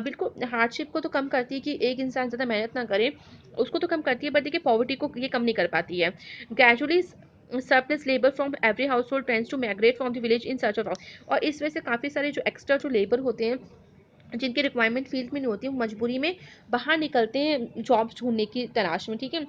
बिल्कुल हार्डशिप को तो कम करती है कि एक इंसान ज़्यादा मेहनत ना करे, उसको तो कम करती है, बट देखिए पॉवर्टी को ये कम नहीं कर पाती है। Gradually surplus labor from every household tends to migrate from the village in search of work। और इस वजह से काफ़ी सारे जो एक्स्ट्रा जो लेबर होते हैं जिनकी रिक्वायरमेंट फील्ड में नहीं होती, वो मजबूरी में बाहर निकलते हैं जॉब ढूंढने की तलाश में। ठीक है,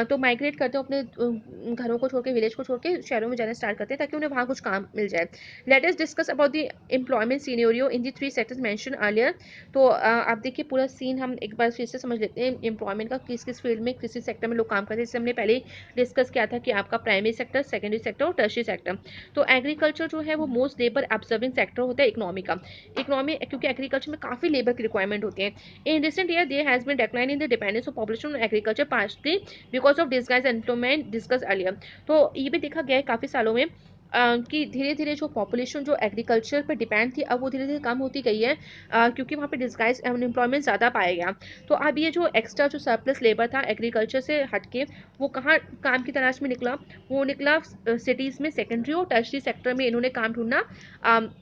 तो माइग्रेट करते हैं अपने घरों को छोड़ के, विलेज को छोड़ के शहरों में जाना स्टार्ट करते हैं ताकि उन्हें वहाँ कुछ काम मिल जाए। Let us discuss about the employment scenario in the three sectors mention earlier. तो आप देखिए पूरा सीन हम एक बार फिर से समझ लेते हैं एम्प्लॉयमेंट का, किस किस फील्ड में किस किस सेक्टर में लोग काम करते हैं। जैसे हमने पहले ही डिस्कस किया था कि आपका प्राइमरी सेक्टर, सेकेंडरी सेक्टर और टर्शियरी सेक्टर। तो एग्रीकल्चर जो है वो मोस्ट लेबर ऑब्जर्विंग सेक्टर होता है इकोनॉमी का। इकोनॉमी, क्योंकि एग्रीकल्चर में काफ़ी लेबर की रिक्वायरमेंट होती है। In recent year there has been decline in the dependence of population on agriculture partly because of disguise employment discuss earlier. तो ये भी देखा गया है काफ़ी सालों में कि धीरे धीरे जो पॉपुलेशन जो एग्रीकल्चर पर डिपेंड थी अब वो धीरे धीरे कम होती गई है, क्योंकि वहाँ पे डिसगाइज अनएम्प्लॉयमेंट ज़्यादा पाया गया। तो अब ये जो एक्स्ट्रा जो सरप्लस लेबर था एग्रीकल्चर से हटके वो कहाँ काम की तलाश में निकला, वो निकला सिटीज़ में, सेकेंडरी और टर्शरी सेक्टर में इन्होंने काम ढूंढना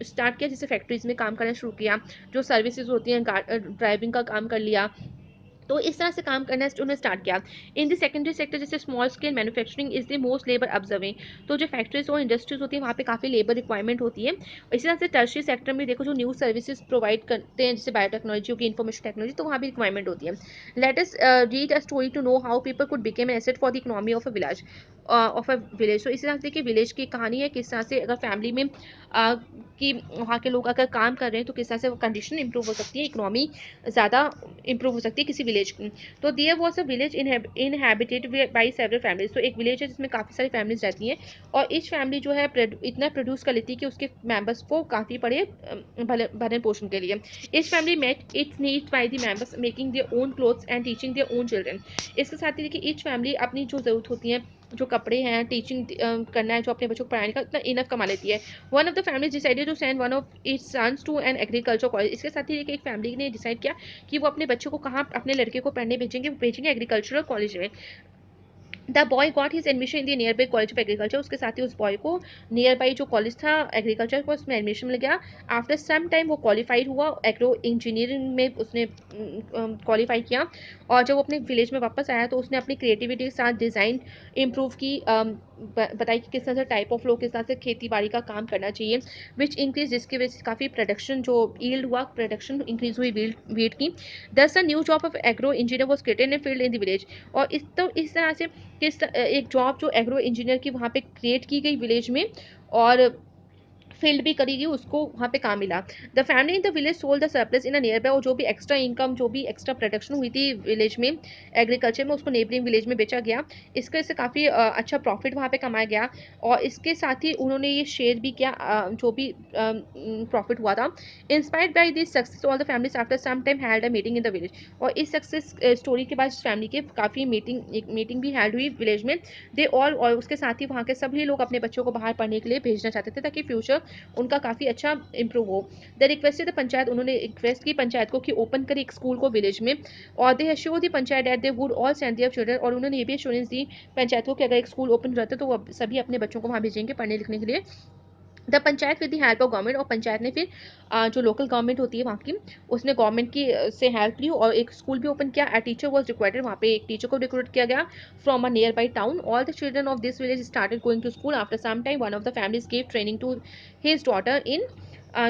स्टार्ट किया। जैसे फैक्ट्रीज में काम करना शुरू किया, जो सर्विसेज होती हैं ड्राइविंग का काम कर लिया, तो इस तरह से काम करना उन्होंने स्टार्ट किया। इन द सेकेंडरी सेक्टर जैसे small scale manufacturing is the most labour observing. तो जो फैक्ट्रीज और इंडस्ट्रीज होती है वहाँ पे काफ़ी लेबर रिक्वायरमेंट होती है। इसी तरह से टर्शरी सेक्टर में देखो जो न्यू सर्विसेज प्रोवाइड करते हैं जैसे बायोटेक्नोलॉजी होगी, इन्फॉर्मेशन टेक्नोलॉजी, तो वहाँ भी रिक्वायरमेंट होती है। Let us read a story to know how people could became an asset for the economy of a village, तो इसी तरह से देखिए विलेज की कहानी है, किस तरह से अगर फैमिली में कि वहाँ के लोग अगर काम कर रहे हैं तो किस तरह से कंडीशन इंप्रूव हो सकती है, इकोनॉमी ज़्यादा इंप्रूव हो सकती है किसी विलेज की। तो there was a village inhabited by several families. तो एक विलेज है जिसमें काफ़ी सारी फैमिलीज रहती हैं, और ईच फैमिली जो है इतना प्रोड्यूस कर लेती है कि उसके मेंबर्स को काफ़ी पड़े भरण पोषण के लिए। Each family met its needs by the members making their own clothes and teaching their own children. इसके साथ ही देखिए ईच फैमिली अपनी जो ज़रूरत होती है जो कपड़े हैं, टीचिंग करना है, जो अपने बच्चों को पढ़ाने का, इतना इनफ कमा लेती है। One of the family decided to send one of its sons to an agriculture college. इसके साथ ही एक फैमिली ने डिसाइड किया कि वो अपने बच्चों को कहाँ, अपने लड़के को पढ़ने भेजेंगे, भेजेंगे एग्रीकल्चरल कॉलेज में। The boy got his admission in the near by college of agriculture. उसके साथ ही उस बॉय को नियर बाई जो कॉलेज था एग्रीकल्चर को, उसमें एडमिशन मिल गया। आफ्टर सम टाइम वो क्वालिफाइड हुआ, एग्रो इंजीनियरिंग में उसने क्वालिफाई किया। और जब वो अपने विलेज में वापस आया तो उसने अपनी क्रिएटिविटी के साथ डिज़ाइन इम्प्रूव की, बताई कि किस तरह से टाइप ऑफ लोग किस तरह से खेती बाड़ी का काम करना चाहिए, विच इंक्रीज, जिसकी वजह से काफ़ी प्रोडक्शन जो ईल्ड हुआ, प्रोडक्शन इंक्रीज हुई वीट की। दस a new job of agro engineer was created in field in the village. और इस तरह से एक जॉब जो एग्रो इंजीनियर की वहाँ पे क्रिएट की गई विलेज में, और फील्ड भी करेगी, उसको वहाँ पे काम मिला। The family in the village sold the surplus in a near by. और जो भी एक्स्ट्रा इनकम, जो भी एक्स्ट्रा प्रोडक्शन हुई थी विलेज में एग्रीकल्चर में, उसको नेबरिंग विलेज में बेचा गया। इसके से काफ़ी अच्छा प्रॉफिट वहाँ पे कमाया गया। और इसके साथ ही उन्होंने ये शेयर भी किया, जो भी प्रॉफिट हुआ था। Inspired by this success all the families after some time had a meeting in the village. और इस सक्सेस स्टोरी के बाद फैमिली के काफ़ी एक मीटिंग भी हेल्ड हुई विलेज में। दे ऑल, और उसके साथ ही वहाँ के सभी लोग अपने बच्चों को बाहर पढ़ने के लिए भेजना चाहते थे ताकि फ्यूचर उनका काफ़ी अच्छा इंप्रूव हो। द रिक्वेस्टेड द पंचायत, उन्होंने रिक्वेस्ट की पंचायत को कि ओपन करे एक स्कूल को विलेज में। और they assured the panchayat that they would all send their children. और उन्होंने ये भी एश्योरेंस दी पंचायत को कि अगर एक स्कूल ओपन हो जाता है तो वो सभी अपने बच्चों को वहाँ भेजेंगे पढ़ने लिखने के लिए। The panchayat with the help of government. और पंचायत ने फिर जो लोकल गवर्नमेंट होती है वहाँ की, उसने गवर्नमेंट की से हेल्प ली और एक स्कूल भी ओपन किया। अ टीचर वॉज रिक्वायर्ड, वहाँ पे एक टीचर को रिक्रूट किया गया from a nearby town. All the children of this village started going to school. After some time one of the families give training to his daughter in.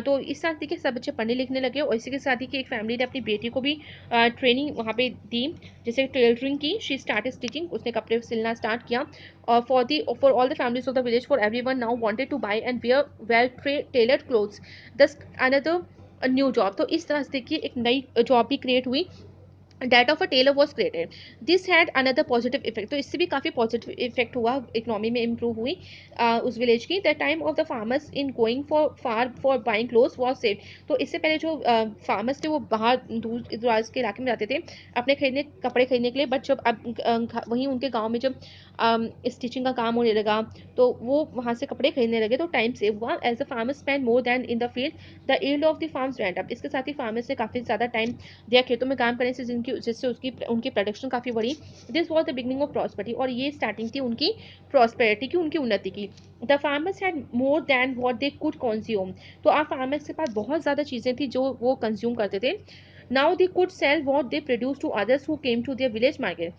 तो इस साथ देखिए सब बच्चे पढ़ने लिखने लगे। और इसी के साथ ही कि एक फैमिली ने अपनी बेटी को भी ट्रेनिंग वहाँ पे दी, जैसे टेलरिंग की। शी स्टार्ट स्टिचिंग, उसने कपड़े सिलना स्टार्ट किया। For all the families of the village, for everyone now wanted to buy and wear well tailored clothes. Thus another a new job. तो इस तरह से देखिए एक नई जॉब भी क्रिएट हुई। That of a tailor was created. This had another positive effect. तो इससे भी काफ़ी पॉजिटिव इफेक्ट हुआ, इकोनॉमी में इंप्रूव हुई उस विलेज की। The time of the farmers in going for buying clothes was save. तो इससे पहले जो फार्मर्स थे वो बाहर दूर दराज के इलाके में जाते थे अपने कपड़े खरीदने के लिए। बट जब अब वहीं उनके गाँव में जब स्टिचिंग का काम होने लगा तो वो वहाँ से कपड़े खरीदने लगे, तो टाइम सेव हुआ। As the farmer spend more then in the field, the yield of the farms went up. इसके साथ ही फार्मर्स ने काफ़ी ज़्यादा टाइम दिया खेतों में काम करने से, जिससे उसकी उनकी प्रोडक्शन काफ़ी बढ़ी। This was the beginning of prosperity. और ये स्टार्टिंग थी उनकी प्रॉस्पेरिटी की, उनकी उन्नति की। The farmers had more than what they could consume. तो आप फार्मर्स के पास बहुत ज़्यादा चीज़ें थी जो वो कंज्यूम करते थे। Now they could sell what they produce to others who came to their village market.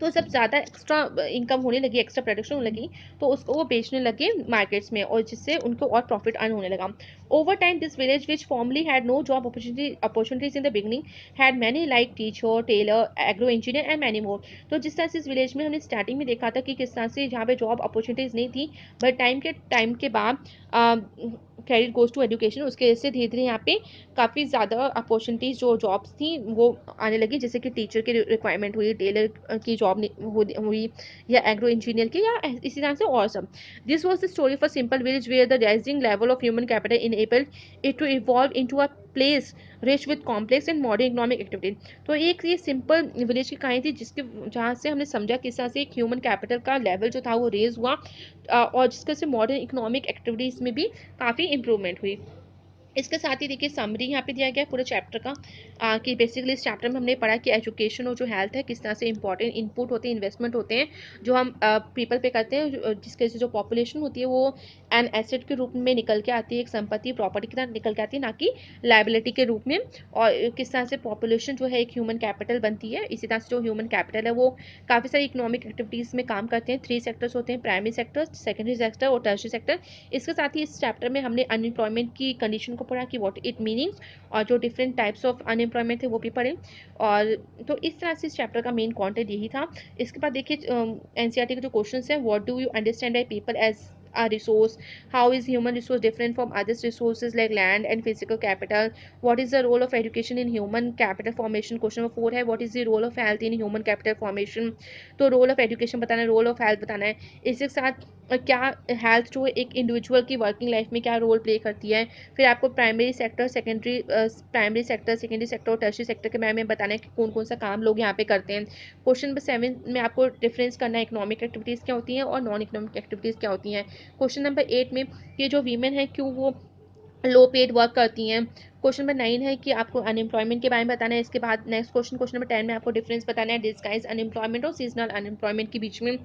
तो जब ज़्यादा एक्स्ट्रा इनकम होने लगी, एक्स्ट्रा प्रोडक्शन होने लगी, तो उसको वो बेचने लगे मार्केट्स में, और जिससे उनको और प्रॉफिट अर्न होने लगा। Over time this village which formerly had no job opportunities in the beginning had many like teacher, tailor, agro engineer and many more. तो जिस तरह से इस विलेज में हमने स्टार्टिंग में देखा था कि किस तरह से जहाँ पे जॉब अपॉर्चुनिटीज़ नहीं थी, बट टाइम के बाद क्रेडिट गोज टू एजुकेशन, उसके वजह से धीरे धीरे यहाँ पे काफ़ी ज़्यादा अपॉर्चुनिटीज़ जो जॉब्स थी वो आने लगी, जैसे कि टीचर की रिक्वायरमेंट हुई, टेलर की जॉब हुई, या एग्रो इंजीनियर की, या इसी तरह से और सब। This was the story of a simple village where the rising level of human capital enabled it to evolve into a place rich with complex and modern economic activity. तो एक ये सिंपल विलेज की कहानी थी जिसके जहाँ से हमने समझा किस तरह से एक ह्यूमन कैपिटल का लेवल जो था वो रेज हुआ, और जिसके से मॉडर्न इकोनॉमिक एक्टिविटीज़ में भी काफ़ी इंप्रूवमेंट हुई। इसके साथ ही देखिए समरी यहाँ पे दिया गया है पूरे चैप्टर का, कि बेसिकली इस चैप्टर में हमने पढ़ा कि एजुकेशन और जो हेल्थ है किस तरह से इंपॉर्टेंट इनपुट होते हैं, इन्वेस्टमेंट होते हैं जो हम पीपल पे करते हैं, जिसके वजह से जो पॉपुलेशन होती है वो एन एसेट के रूप में निकल के आती है, एक संपत्ति प्रॉपर्टी की तरह निकल के आती है, ना कि लाइबिलिटी के रूप में। और किस तरह से पॉपुलेशन जो है एक ह्यूमन कैपिटल बनती है, इसी तरह से जो ह्यूमन कैपिटल है वो काफ़ी सारी इकोनॉमिक एक्टिविटीज़ में काम करते हैं। 3 सेक्टर्स होते हैं, प्राइमरी सेक्टर, सेकेंडरी सेक्टर और टर्शरी सेक्टर। इसके साथ ही इस चैप्टर में हमने अनएम्प्लॉयमेंट की कंडीशन को पढ़ा कि व्हाट इट मीनिंग, और जो डिफरेंट टाइप्स ऑफ अनएम्प्लॉयमेंट थे वो भी पढ़े। और तो इस तरह से इस चैप्टर का मेन कंटेंट यही था। इसके बाद देखिए एनसीईआरटी के जो क्वेश्चंस हैं, what do you understand by people as a resource? How is human resource different from other resources like land and physical capital? What is the role of education in human capital formation? Question number 4 है what is the role of health in human capital formation? तो रोल ऑफ एजुकेशन बताना है, रोल ऑफ हेल्थ बताना है। इसके साथ क्या हेल्थ जो एक इंडिविजुअल की वर्किंग लाइफ में क्या रोल प्ले करती है। फिर आपको प्राइमरी सेक्टर, सेकेंडरी सेक्टर और टर्शियरी सेक्टर के बारे में बताना है कि कौन कौन सा काम लोग यहाँ पे करते हैं। क्वेश्चन नंबर 7 में आपको डिफरेंस करना है इकोनॉमिक एक्टिविटीज़ क्या होती हैं और नॉन इकोनॉमिक एक्टिविटीज़ क्या होती हैं। क्वेश्चन नंबर 8 में कि जो वीमेन है क्यों वो लो पेड वर्क करती हैं। क्वेश्चन नंबर 9 है कि आपको अनएम्प्लॉयमेंट के बारे में बताना है। इसके बाद नेक्स्ट क्वेश्चन नंबर 10 में आपको डिफरेंस बताना है डिस्गाइज अनएम्प्लॉयमेंट और सीजनल अनएम्प्लॉयमेंट के बीच में।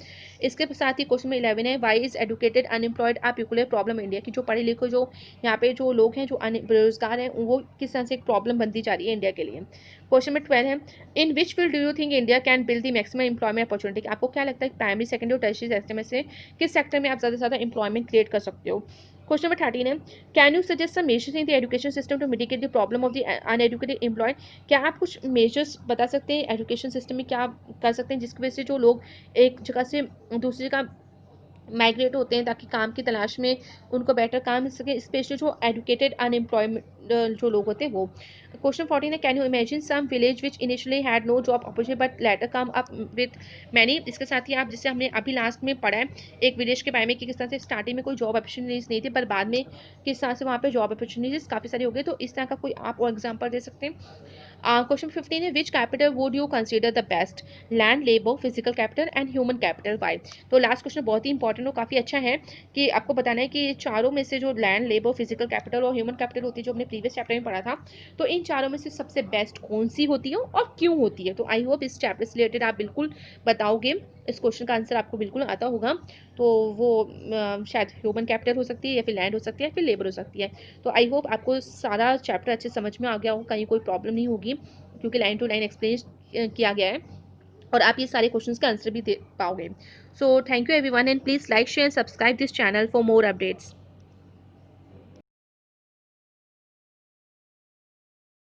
इसके साथ ही क्वेश्चन नंबर 11 है why is educated unemployed a peculiar problem India की। जो पढ़े लिखे जो यहाँ पे जो लोग हैं जो बेरोजगार हैं वो किस तरह से एक प्रॉब्लम बनती जा रही है इंडिया के लिए। क्वेश्चन नंबर 12 है in which field do you think India can build the maximum employment opportunity. आपको क्या लगता है प्राइमरी सेकेंडरी और टर्शियरी सेक्टर में से किस सेक्टर में आप ज़्यादा से ज़्यादा एम्प्लॉयमेंट क्रिएट कर सकते हो। क्वेश्चन नंबर 13 है can you suggest some measures in the education system to mitigate the problem of the uneducated employed. क्या आप कुछ मेजर्स बता सकते हैं एजुकेशन सिस्टम में क्या कर सकते हैं जिसकी वजह से जो लोग एक जगह से दूसरी जगह माइग्रेट होते हैं ताकि काम की तलाश में उनको बेटर काम मिल सके, स्पेशली जो एजुकेटेड अनएम्प्लॉयमेंट जो लोग होते हैं वो। क्वेश्चन 14 है can you imagine some village which initially had no job opportunity but later come up with many. इसके साथ ही आप जैसे हमने अभी लास्ट में पढ़ा है एक विलेज के बारे में कि किस तरह से स्टार्टिंग में कोई जॉब अपॉर्चुनिटीज नहीं थी पर बाद में किस तरह से वहाँ पे जॉब अपॉर्चुनिटीज काफ़ी सारी हो गई। तो इस तरह का कोई आप और एग्जाम्पल दे सकते हैं। क्वेश्चन 15 है which capital would you consider the best land labour physical capital and human capital why. तो लास्ट क्वेश्चन बहुत ही इंपॉर्टेंट और काफ़ी अच्छा है कि आपको बताना है कि चारों में से जो लैंड लेबर फिजिकल कैपिटल और ह्यूमन कैपिटल होती है जो हमने प्रीवियस चैप्टर में पढ़ा था तो इन चारों में से सबसे बेस्ट कौन सी होती है और क्यों होती है। तो आई होप इस चैप्टर से रिलेटेड आप बिल्कुल बताओगे, इस क्वेश्चन का आंसर आपको बिल्कुल आता होगा। तो वो शायद ह्यूमन कैपिटल हो सकती है या फिर लैंड हो सकती है या फिर लेबर हो सकती है। तो आई होप आपको सारा चैप्टर अच्छे समझ में आ गया हो, कहीं कोई प्रॉब्लम नहीं होगी क्योंकि लाइन टू लाइन एक्सप्लेन किया गया है और आप ये सारे क्वेश्चंस का आंसर भी दे पाओगे। So thank you everyone and please like share subscribe this channel for more updates.